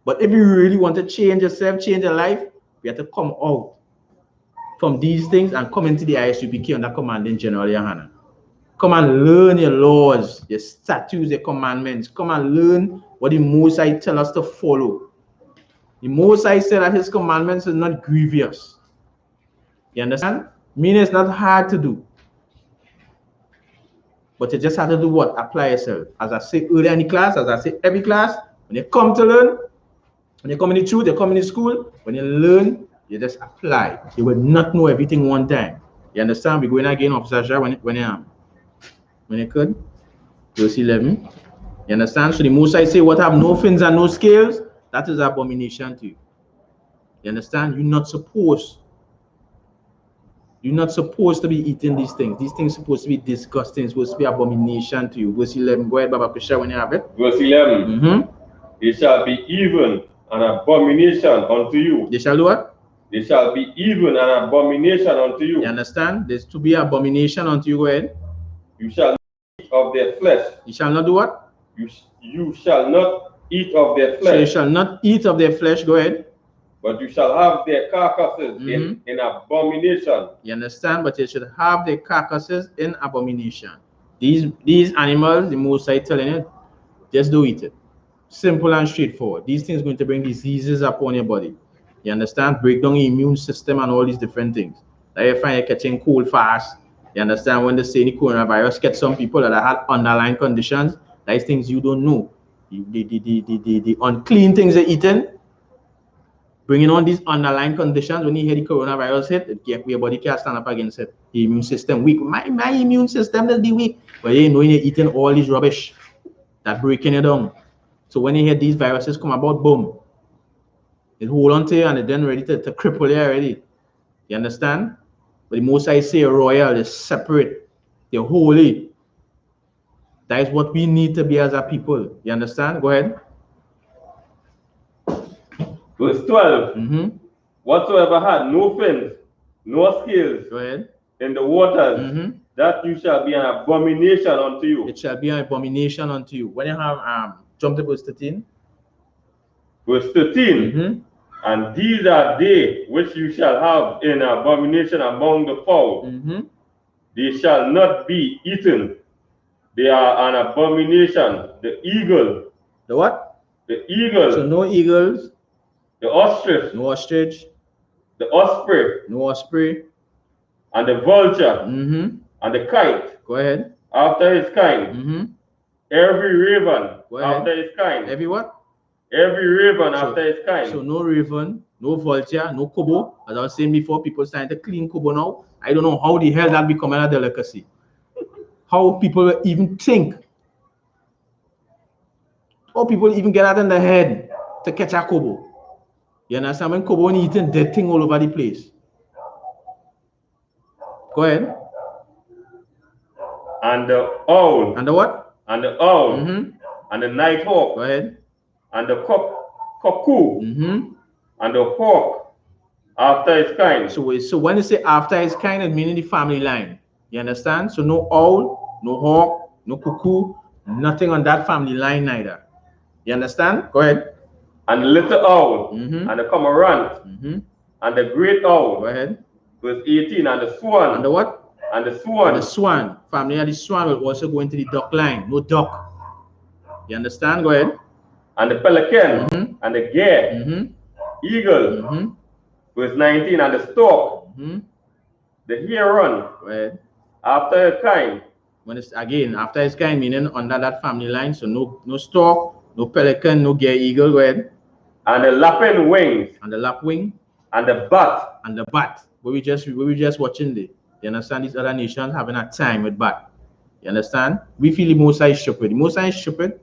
But if you really want to change yourself, change your life, we have to come out from these things and come into the I.S.U.P.K under commanding General Yahanna. Come and learn your laws, your statutes, your commandments. Come and learn what the Most High tell us to follow. The Most High said that his commandments are not grievous. You understand? Meaning it's not hard to do. But you just have to do what? Apply yourself. As I say earlier in the class, as I say every class, when you come to learn, when you come in the truth, you come in the school, when you learn, you just apply. You will not know everything one time. You understand? We're going again, Officer when you could. Verse 11. You understand? So the Most High say, what have no fins and no scales, that is abomination to you. You understand? You're not supposed to be eating these things. These things are supposed to be disgusting. It's supposed to be abomination to you. Verse 11. Go ahead, Baba Pisha, when you have it. Verse 11. It shall be even an abomination unto you. They shall do what? They shall be even an abomination unto you. You understand? There's to be abomination unto you. Go ahead. You shall not eat of their flesh. You shall not do what? You shall not eat of their flesh. So you shall not eat of their flesh. Go ahead. But you shall have their carcasses in abomination. You understand? But you should have their carcasses in abomination. These animals, the Most High telling you, just do eat it. Simple and straightforward. These things are going to bring diseases upon your body. You understand? Break down the immune system and all these different things. Like you find you're catching cold fast. You understand? When they say the coronavirus get some people that have underlying conditions, these things you don't know. The unclean things they're eating, bringing on these underlying conditions. When you hear the coronavirus hit, your body can't stand up against it. The immune system weak. My immune system will be weak. But you know you're eating all this rubbish that breaking you down. So when you hear these viruses come about, boom, it hold on to you and it's then ready to cripple you already. You understand? But the Most High say royal, they're separate, they're holy. That is what we need to be as a people. You understand? Go ahead. Verse 12. Whatsoever had no fins, no scales, go ahead, in the waters, that you shall be an abomination unto you. It shall be an abomination unto you. When you have jump to verse 13. Verse 13. And these are they which you shall have in abomination among the fowl. They shall not be eaten. They are an abomination. The eagle. The what? The eagle. So no eagles. The ostrich. No ostrich. The osprey. No osprey. And the vulture. And the kite. Go ahead. After his kind. Every raven. Go ahead. After his kind. Every what? Every raven after his kind. So no raven, no vulture, no kobo. As I was saying before, people starting to clean kobo now. I don't know how the hell that become a delicacy. How people even think. How people even get out in the head to catch a kobo. You understand? When kobo eating dead thing all over the place. Go ahead. And the owl. And the what? And the owl. And the night hawk. Go ahead. And the cuckoo. And the hawk after his kind. So when you say after his kind, it meaning the family line. You understand? So no owl, no hawk, no cuckoo, nothing on that family line neither. You understand? Go ahead. And the little owl, and the cormorant, and the great owl. Go ahead. Verse 18, and the swan. And the what? And the swan. And the swan. Family of the swan will also go into the duck line. No duck. You understand? Go ahead. And the pelican, and the gare, eagle. Verse 19, and the stork, the heron, right, after a kind. When it's again after its kind, meaning under that family line, so no stork, no pelican, no gay eagle, right? And the lapping wings, and the lapwing, and the bat, Where we just watching the. You understand? These other nations having a time with bat. You understand? We feel the Most High is stupid. The Most High is stupid.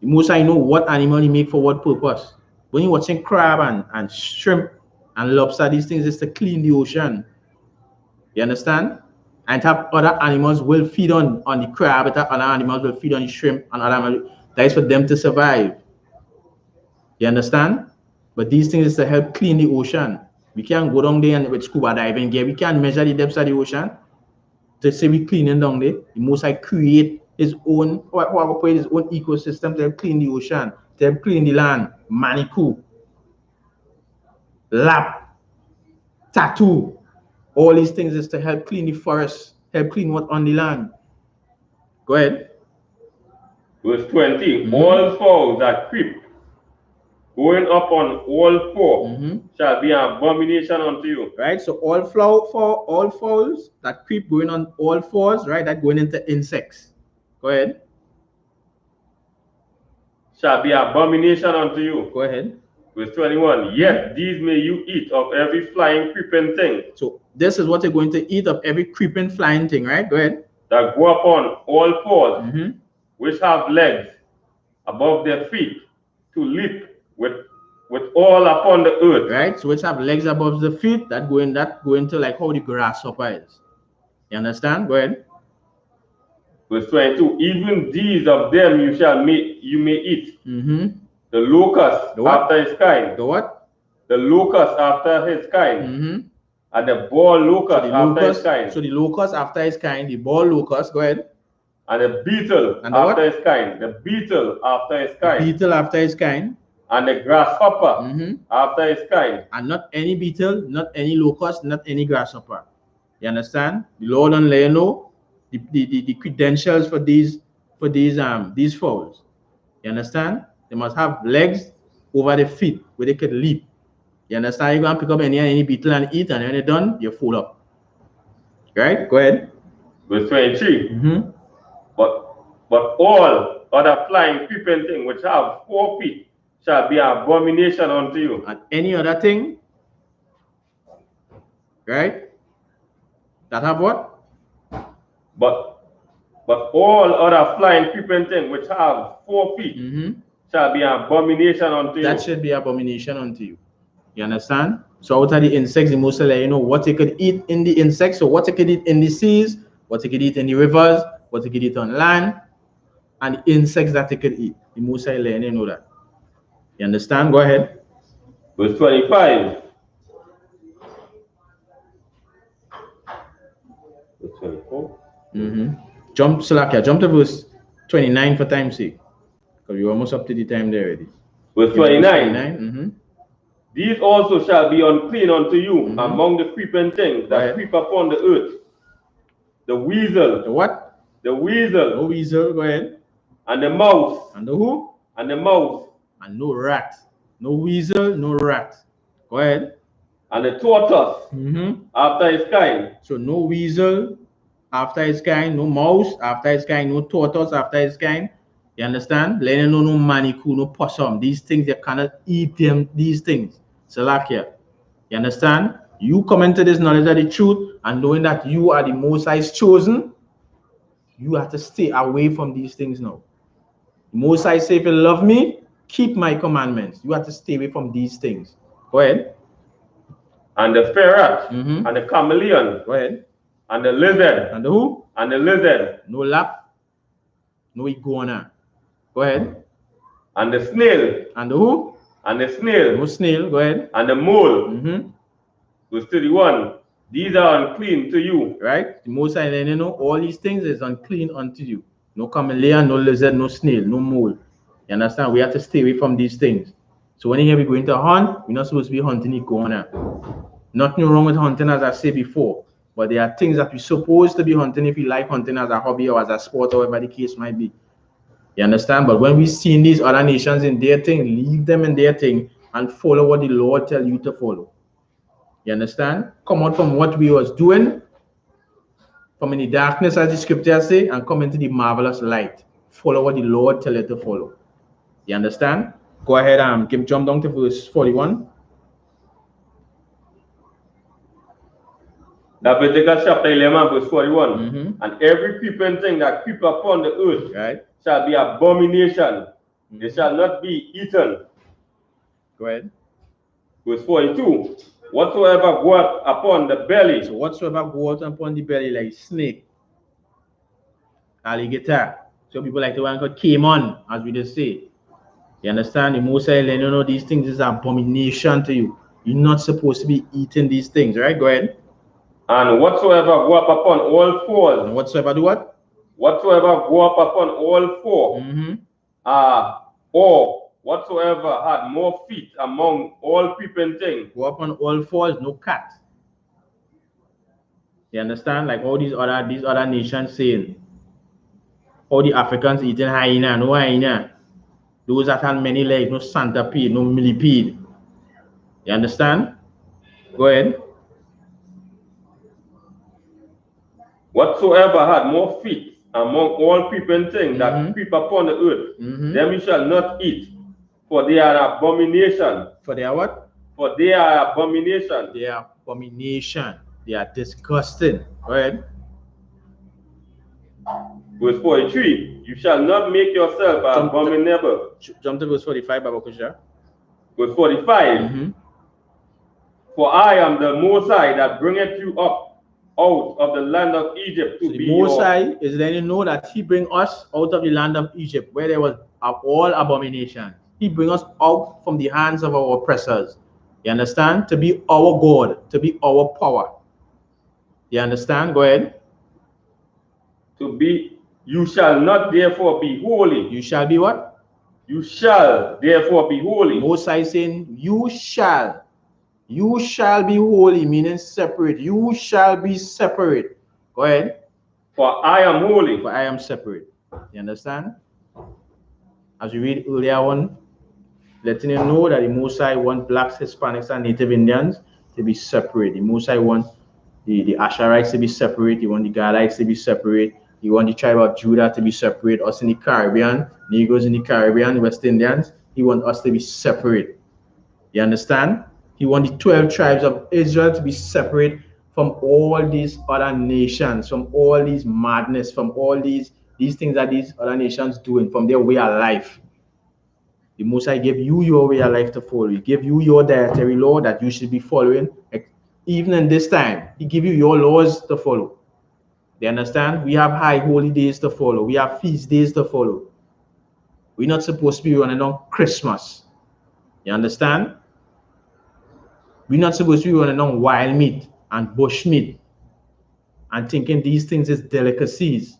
The Most High know what animal he make for what purpose. When you're watching crab and shrimp and lobster, these things is to clean the ocean. You understand? And have other animals will feed on the crab, other animals will feed on the shrimp, and other animals. That is for them to survive. You understand? But these things is to help clean the ocean. We can't go down there and with scuba diving gear. We can't measure the depths of the ocean to say we cleaning down there. The Most High create his own, his own ecosystem to help clean the ocean, to help clean the land. Manikou, lap, tattoo. All these things is to help clean the forest, help clean what on the land. Go ahead. Verse 20, all fowls that creep, going up on all four, shall be an abomination unto you. Right, so all fowls that creep going on all fours, right, that going into insects. Go ahead. Shall be an abomination unto you. Go ahead. Verse 21, yet these may you eat of every flying, creeping thing. So this is what you're going to eat of every creeping, flying thing, right? Go ahead. That go upon all fours, which have legs above their feet to leap with all upon the earth. Right, so which have legs above the feet, that go into like how the grasshopper is. You understand? Go ahead. Verse 22, even these of them you may eat. The locust after his kind. The what? The locust after his kind. And the ball locust after his kind. So the locust after his kind, the ball locust, go ahead. And the beetle after his kind. The beetle after his kind. Beetle after his kind. And the grasshopper after his kind. And not any beetle, not any locust, not any grasshopper. You understand? The Lord and let you know the credentials for these fowls. You understand? They must have legs over the feet where they can leap. You understand? You go and pick up any beetle and eat, and when you're done, you're full up. Right? Go ahead. Verse 23. But all other flying creeping things which have 4 feet shall be an abomination unto you. And any other thing, right? That have what? But all other flying creeping things which have 4 feet shall be an abomination unto you. That should be abomination unto you. You understand? So out of the insects, the Most High, you know what you could eat in the insects. So what you could eat in the seas, what you could eat in the rivers, what you could eat on land, and the insects that you could eat. The Most High, you know that. You understand? Go ahead. Verse 25. Verse 24. Jump to verse 29 for time's sake. Because you're almost up to the time there already. Verse 29. These also shall be unclean unto you among the creeping things that creep upon the earth. The weasel. The what? The weasel. The weasel, go ahead. And the mouse. And the who? And the mouse. And no rat. No weasel, no rat. Go ahead. And the tortoise after his kind. So no weasel after his kind, no mouse after his kind, no tortoise after his kind. You understand? Let you know no manikou, no possum. These things, you cannot eat them, these things. Salakia. You understand? You come into this knowledge of the truth and knowing that you are the Most High's chosen, you have to stay away from these things now. The Most High say, if you love me, keep my commandments. You have to stay away from these things. Go ahead. And the ferret, and the chameleon. Go ahead. And the lizard. And the who? And the lizard. No lap, no iguana. Go ahead. And the snail. And the who? And the snail. No snail. Go ahead. And the mole. Verse 31. These are unclean to you. Right? The Most High, you know, all these things is unclean unto you. No chameleon, no lizard, no snail, no mole. You understand? We have to stay away from these things. So when you hear we going to hunt, we're not supposed to be hunting iguana. Nothing wrong with hunting, as I said before. But there are things that we're supposed to be hunting if you like hunting as a hobby or as a sport or whatever the case might be. You understand? But when we see these other nations in their thing, leave them in their thing and follow what the Lord tell you to follow. You understand? Come out from what we was doing, from in the darkness, as the scriptures say, and come into the marvelous light. Follow what the Lord tell you to follow. You understand? Go ahead and jump down to verse 41. Leviticus chapter 11, verse 41. And every creeping thing that creep upon the earth shall be abomination. They shall not be eaten. Go ahead. Verse 42. Whatsoever goeth upon the belly. So whatsoever goeth upon the belly, like snake, alligator. So people like the one called cayman, as we just say. You understand? The Most High, you know, these things is abomination to you. You're not supposed to be eating these things, right? Go ahead. And whatsoever go up upon all fours. And whatsoever do what? Whatsoever go up upon all four. Or whatsoever had more feet among all creeping things. Go up on all fours, no cat. You understand? Like all these other nations saying. All the Africans eating hyena, no hyena. Those that have many legs, no centipede, no millipede. You understand? Go ahead. Whatsoever had more feet among all creeping things that creep upon the earth, them you shall not eat, for they are abomination. For they are what? For they are abomination. They are abomination. They are disgusting. Go ahead. Verse 43, you shall not make yourself abominable. Jump to verse 45, Baba Kusha. Verse 45, for I am the Most High that bringeth you up out of the land of Egypt to be Most High is letting you know that he bring us out of the land of Egypt, where there was all abomination. He bring us out from the hands of our oppressors. You understand? To be our God, to be our power. You understand? Go ahead. To be, you shall not therefore be holy. You shall be what? You shall therefore be holy. Most High saying, you shall be holy, meaning separate. You shall be separate. Go ahead. For I am holy. For I am separate. You understand? As we read earlier on, letting you know that the Most High want blacks, Hispanics, and Native Indians to be separate. The Most High want the Asherites to be separate. He want the Gadites to be separate. He want the tribe of Judah to be separate. Us in the Caribbean, Negroes in the Caribbean, West Indians, he want us to be separate. You understand? He want the 12 tribes of Israel to be separate from all these other nations, from all these madness, from all these things that these other nations doing, from their way of life. The Most High gave you your way of life to follow. He gave you your dietary law that you should be following. Even in this time, he give you your laws to follow. You understand? We have high holy days to follow. We have feast days to follow. We're not supposed to be running on Christmas. You understand? We're not supposed to be running on wild meat and bush meat and thinking these things is delicacies.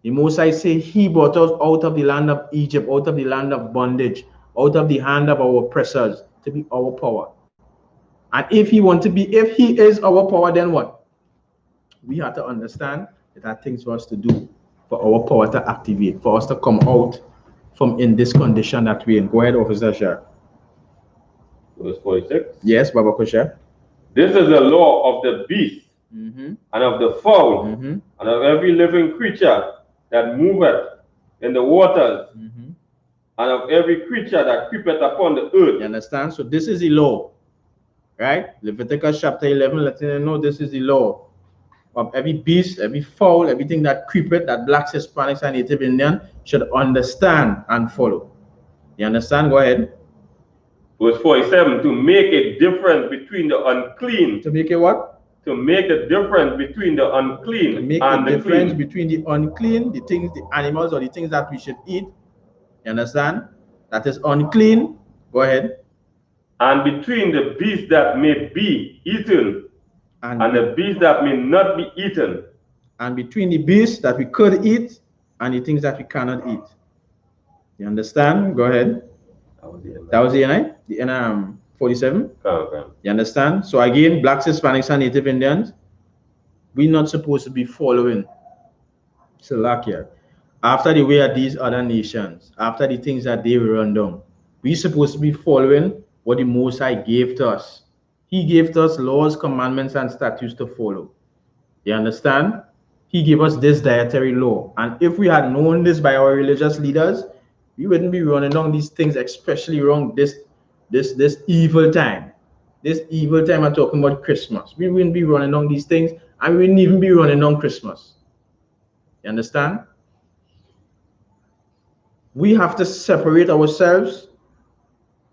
The Most High say he brought us out of the land of Egypt, out of the land of bondage, out of the hand of our oppressors to be our power. And if he is our power, then what? We have to understand that there are things for us to do, for our power to activate, for us to come out from in this condition that we're in. Go ahead, Officer Shah. Verse 46. Yes, Baba Kusha. This is the law of the beast, and of the fowl, and of every living creature that moveth in the waters, and of every creature that creepeth upon the earth. You understand? So this is the law, right? Leviticus chapter 11, letting you know this is the law of every beast, every fowl, everything that creepeth, that blacks, Hispanics, and Native Indian should understand and follow. You understand? Go ahead. Verse 47, to make a difference between the unclean. To make a what? To make a difference between the unclean to make and a the difference clean. Between the unclean, the things, the animals, or the things that we should eat. You understand? That is unclean. Go ahead. And between the beast that may be eaten and the beast that may not be eaten. And between the beasts that we could eat and the things that we cannot eat. You understand? Go ahead. That was the NI? The NI 47? Okay. You understand? So again, blacks, Hispanics, and Native Indians, we're not supposed to be following Slovakia after the way of these other nations, after the things that they run down. We're supposed to be following what the Most High gave to us. He gave us laws, commandments, and statutes to follow. You understand? He gave us this dietary law. And if we had known this by our religious leaders, we wouldn't be running down these things, especially around this evil time. This evil time, I'm talking about Christmas. We wouldn't be running down these things, and we wouldn't even be running down Christmas. You understand? We have to separate ourselves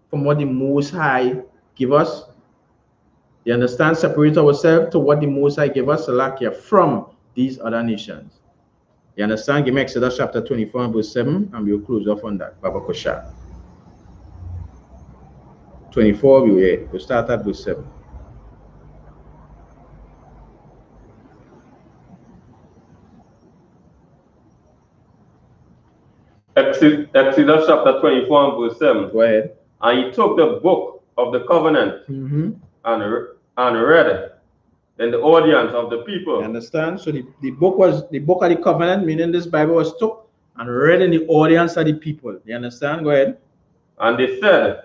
from what the Most High give us. You understand? Separate ourselves to what the Most High give us, Salakia, from these other nations. You understand? Give me Exodus chapter 24 and verse 7, and we'll close off on that. Baba Kosha. 24, we'll start at verse 7. Exodus chapter 24 and verse 7. Go ahead. And he took the book of the covenant and read it in the audience of the people. You understand? So the book of the covenant, meaning this Bible was took and read in the audience of the people. You understand? Go ahead. And they said,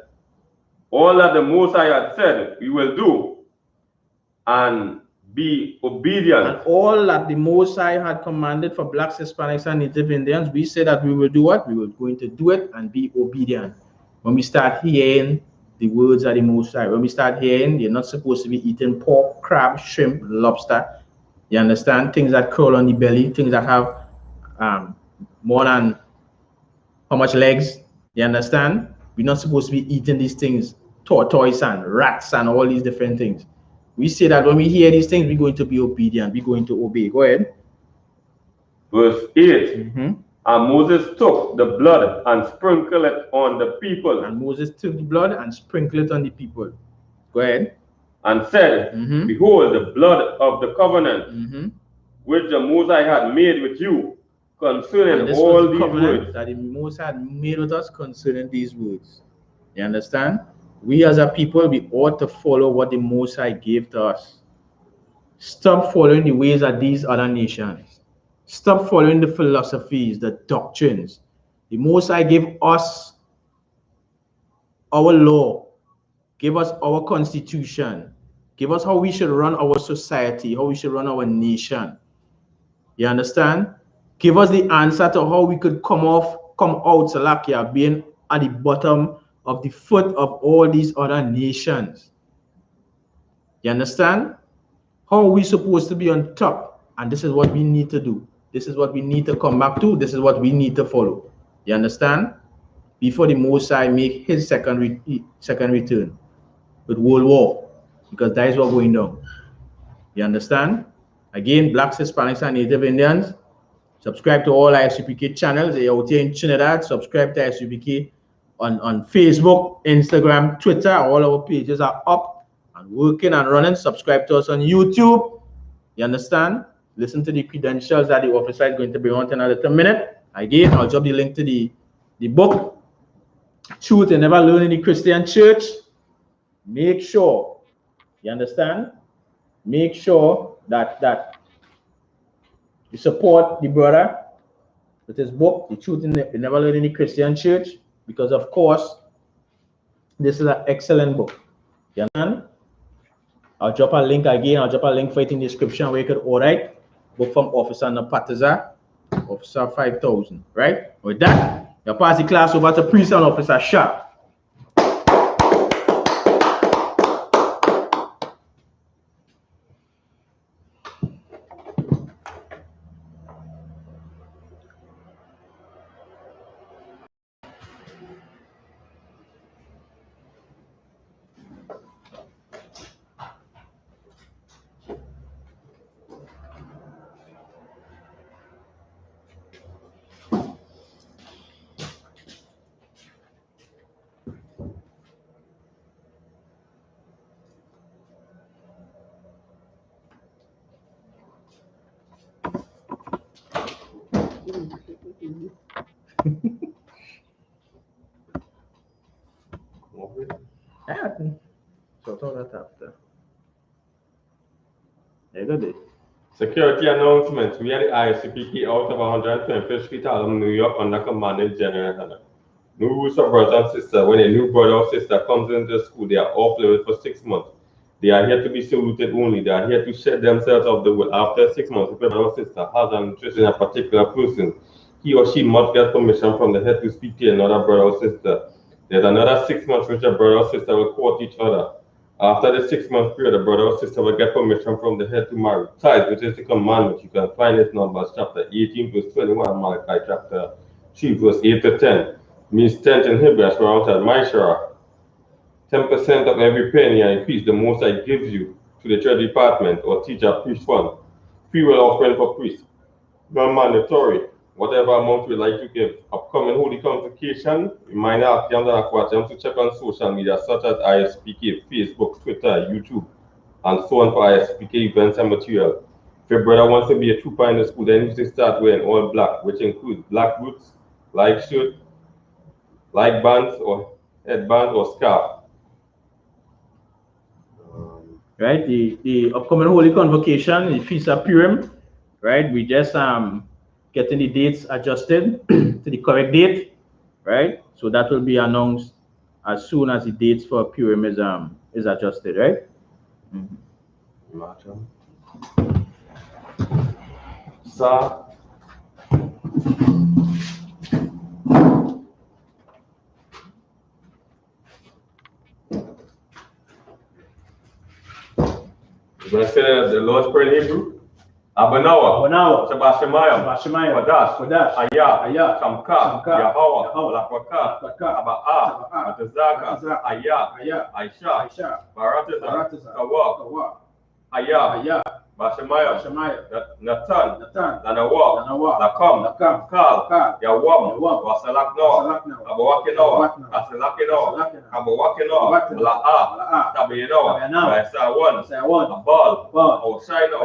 all that the Most High had said, we will do, and be obedient. And all that the Most High had commanded for blacks, Hispanics, and Native Indians, we said that we will do what? We were going to do it and be obedient. When we start hearing the words of the Most High, when we start hearing you're not supposed to be eating pork, crab, shrimp, lobster, you understand? Things that crawl on the belly, things that have more than how much legs, you understand? We're not supposed to be eating these things, tortoise and rats and all these different things. We say that when we hear these things, we're going to be obedient, we're going to obey. Go ahead. Verse 8. And Moses took the blood and sprinkled it on the people. And Moses took the blood and sprinkled it on the people. Go ahead. And said, behold, the blood of the covenant which the Most High had made with you concerning all these words. That the Most High had made with us concerning these words. You understand? We as a people, we ought to follow what the Most High gave to us. Stop following the ways of these other nations. Stop following the philosophies, the doctrines. The Most High gave us our law, give us our constitution, give us how we should run our society, how we should run our nation. You understand? Give us the answer to how we could come out, Salakia, being at the bottom of the foot of all these other nations. You understand? How are we supposed to be on top? And this is what we need to do. This is what we need to come back to. This is what we need to follow. You understand? Before the Most High make his second return with World War, because that is what's going down. You understand? Again, blacks, Hispanics, and Native Indians, subscribe to all I.S.U.P.K channels. They are out here in Trinidad. Subscribe to I.S.U.P.K on Facebook, Instagram, Twitter. All our pages are up and working and running. Subscribe to us on YouTube. You understand? Listen to the credentials that the officer is going to bring on in a little minute. Again, I'll drop the link to the book, Truth You Never Learn in the Christian Church. Make sure, you understand? Make sure that you support the brother with his book, The Truth You Never Learn in the Christian Church, because of course, this is an excellent book. You understand? I'll drop a link again. I'll drop a link for it in the description where you could order it. Book from Officer Napatiza, Officer 5000. Right? With that, you'll pass the class over to Priest and Officer Sharp. Security announcement. We are the I.S.U.P.K out of 125th Street, Harlem, New York, under Commandant General. New rules for brothers and sisters. When a new brother or sister comes into school, they are off limits for 6 months. They are here to be saluted only. They are here to shed themselves of the will. After 6 months, if a brother or sister has an interest in a particular person, he or she must get permission from the head to speak to another brother or sister. There's another 6 months which a brother or sister will court each other. After the 6 month period, the brother or sister will get permission from the head to marry. Tithes, which is the commandment. You can find it in Numbers chapter 18, verse 21, Malachi chapter 3, verse 8 to 10. Means 10 in Hebrew, as around Maishara. 10% of every penny I increase, the most I give you to the church department or teacher priest fund. Free will offering for priests. Non-mandatory. Whatever amount you like to give. Upcoming Holy Convocation, reminder of them to check on social media such as I.S.U.P.K, Facebook, Twitter, YouTube, and so on for I.S.U.P.K events and material. If your brother wants to be a trooper in the school, then you need to start wearing all black, which includes black boots, like shirt, like bands or headbands or scarf. Right, the upcoming Holy Convocation, the Feast of Purim, right? We just getting the dates adjusted to the correct date, right? So that will be announced as soon as the dates for Purim is adjusted, right? So we're going to say the Lord's Prayer in Hebrew. Abanawa, Shabashamayam, Kodash, Ayah, Shamka, Yahweh, Lakwaka, Aba'a, Atazaka, Ayah, Aisha, Barataza, Kawa, Ayah, Bashamaya, Natan, Lanawa, Lakam, Kal, Yawam, Wasalakno, Abawakino, Asalakino, Abawakino, La'a, Tabino, Sawan, Abal, Osaino,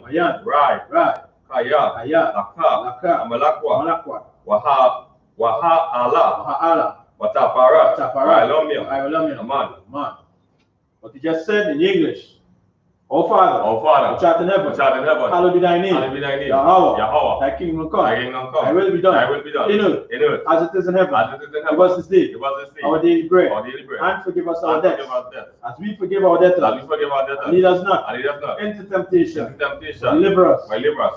Mayan, Rai, Kaya, Laka, Amalakwa, Waha Allah, Watapara, Ilomio, Aman. What you just said in English. Oh Father, which art in heaven, hallowed be thy name. Yahweh, thy kingdom come. Thy will be done. In earth, as it is in heaven. Give us this day our daily bread, and forgive us our debts, as we forgive our debtors. And lead us not into temptation, but deliver us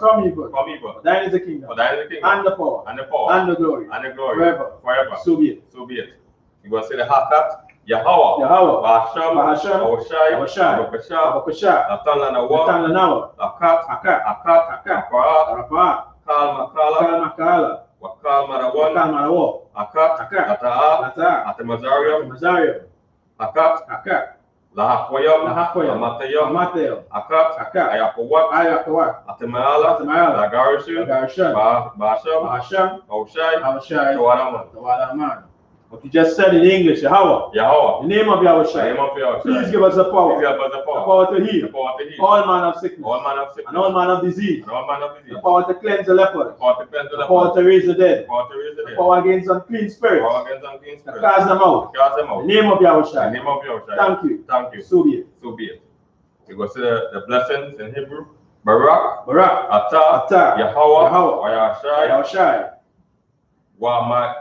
from evil. For thine is the kingdom, and the power, and the glory, forever. So be it. You going to say the Hakat? Yahweh, Bahasham, Oshai, Abakasha, Natanlanawa, Akat, Rafa, Kalmakala, Wakal Marawan, Akat, Ata'a, Atamazarium, Akat, Lahakwayam, Mateo, Akat, Ayakawat, Atamala, Lagarishan, Bahasham, Oshai, Tawadaman. What you just said in English, Yahweh. The name of Yahweh. Please give us the power. The power to heal. All manner of sickness. And all manner of disease. The power to cleanse the leper. The power to raise the dead. The power against unclean spirits. To cast them out. The name of Yahweh. Thank you. So be it. You go see the blessings in Hebrew. Barak. Atah. Yahweh. Yahshai. Wamak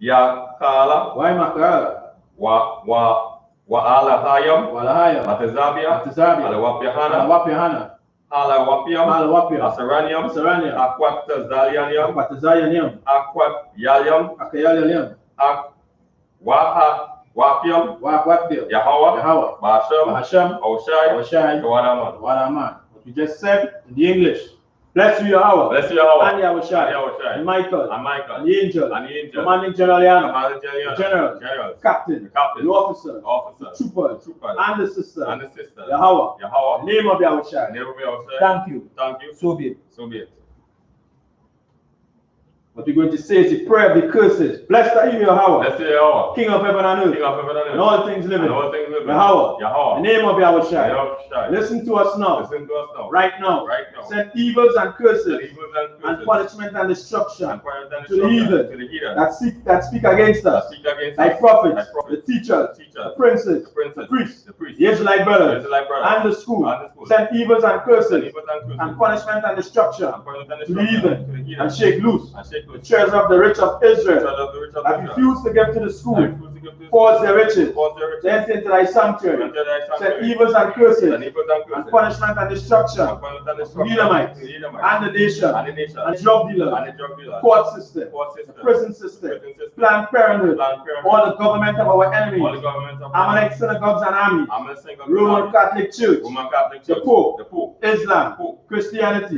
Yakala, Alahayam, Atazabia, Alawapiahana, Alawapiam, Asaranium, Akwat Zalianium, Akwat Yalyam, Wapiam, Yahweh, Bahasham, Oshai, Wadaman. What you just said in the English. Bless you, Yahweh. And Yahushai. And Michael. And the angel. Commanding General Yana. General. Captain. The officer. The troopers. And the sister. Yahweh. The name of Yahushai. Thank you. So be it. What we're going to say is the prayer of the curses. Bless the Yahweh. King of heaven and earth. And all things living. Yahweh. The name of Yahushai. Listen to us now. Right now. Send evils and curses and punishment and destruction to the heathen that speak against us. Thy prophets, the teachers, the princes, the priests, the Israelite brothers, and the school. Send evils and curses and punishment and destruction to the heathen and shake loose the treasure of the rich of Israel, that refuse to give to the school, force their riches, then into thy sanctuary, send evils and curses, and punishment and destruction, Edomites, and the nation, and drug dealers, court system, prison system, Planned Parenthood, all the government of our enemies, Ammonite synagogues and armies, Roman Catholic Church, the Pope, Islam, Christianity,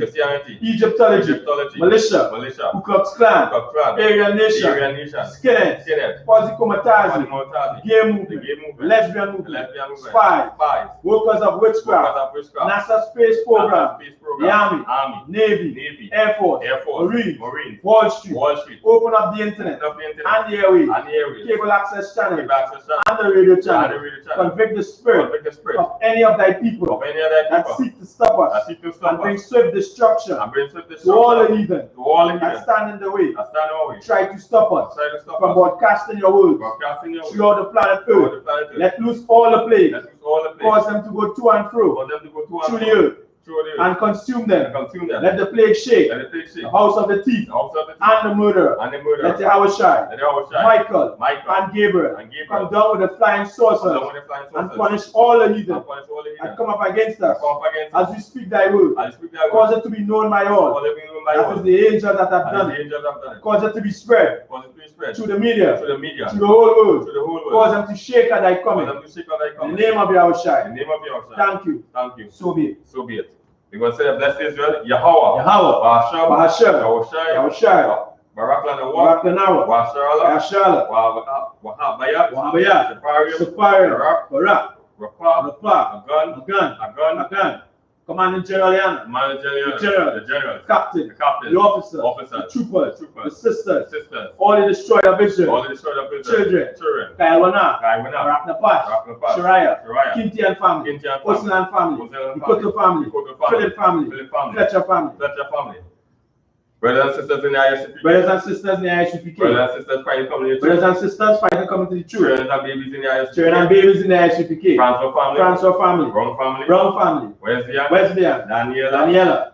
Egyptology, militia, Ku Klux Klan, Aryan Nation, Skinheads, Quasi-Comitazi, Gay Movement, Lesbian Movement, Spies, Workers of Witchcraft, NASA Space Program, the Army, Navy, Air Force, Marines, Wall Street, open up the internet, and the airways, cable access channel, and the radio channel, convict the spirit of any of thy people that seek to stop us, and bring swift destruction to all the heathen that stand in the way, try to stop us from broadcasting your words throughout the planet Earth. Let loose all the plagues, cause them to go to and fro through the earth, and consume them. Let the plague shake the house of the thief and the murderer. Let Yahushua, Michael, and Gabriel come down with the flying saucers and punish all the heathen that come up against us as we speak thy word. Cause it to be known by all. That is the angels that have done it. Cause it to be spread through the media, to the whole world. Cause them to shake at thy coming. In the name of Yahushua. Thank you. So be it. We're going to say, bless Israel, Yahweh, Bahasham, Yahushua, Barak Lanawa, Washala, Wahabayat, Sapphire, Barak, Rapa, Agan, Commanding General the General, Captain, the officer, the troopers, the sisters, all the destroyer of Israel, children, Kaiwana, Raknapash, Shariah, Kinti and family, Osnan family, Ikoto family, Philip family, Fletcher family. Brothers and sisters in the I.S.U.P.K. Brothers and sisters in the I.S.U.P.K. Brothers and sisters fighting coming to the Brothers and sisters fighting coming to the truth. Children and babies in the I.S.U.P.K. Children and babies in the I.S.U.P.K. Transfer family. Brown family. Wesleyan. Daniela.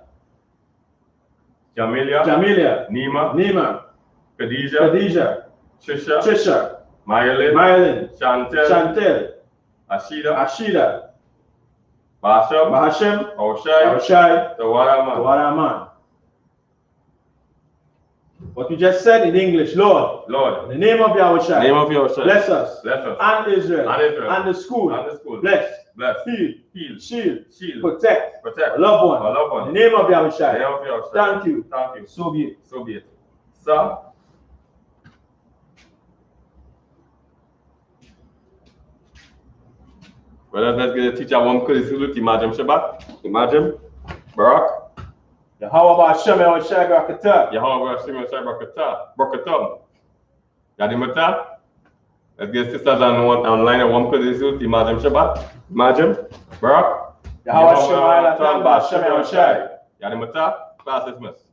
Jamilia. Nima. Khadijah. Trisha. Myelin. Chantel. Ashida. Bahasham. Oshai. Tawaraman. What you just said in English, Lord, in the name of Yahushua, bless us, and Israel, and the school, bless, heal, shield, protect, our loved one, in the name of Yahushua. Thank you. So be it. Sir, well, let's get a teacher one because it's Imagine Shabbat, Imagine Barak. Yahweh Hashem Yahushua Barakatah. Yahweh Hashem Yahushua Barakatah. Yadimata. Let's get sisters online at one because it's Imagine Shabbat. Imagine Barak. Yahweh Hashem Yahushua. Yadimata. Class dismissed.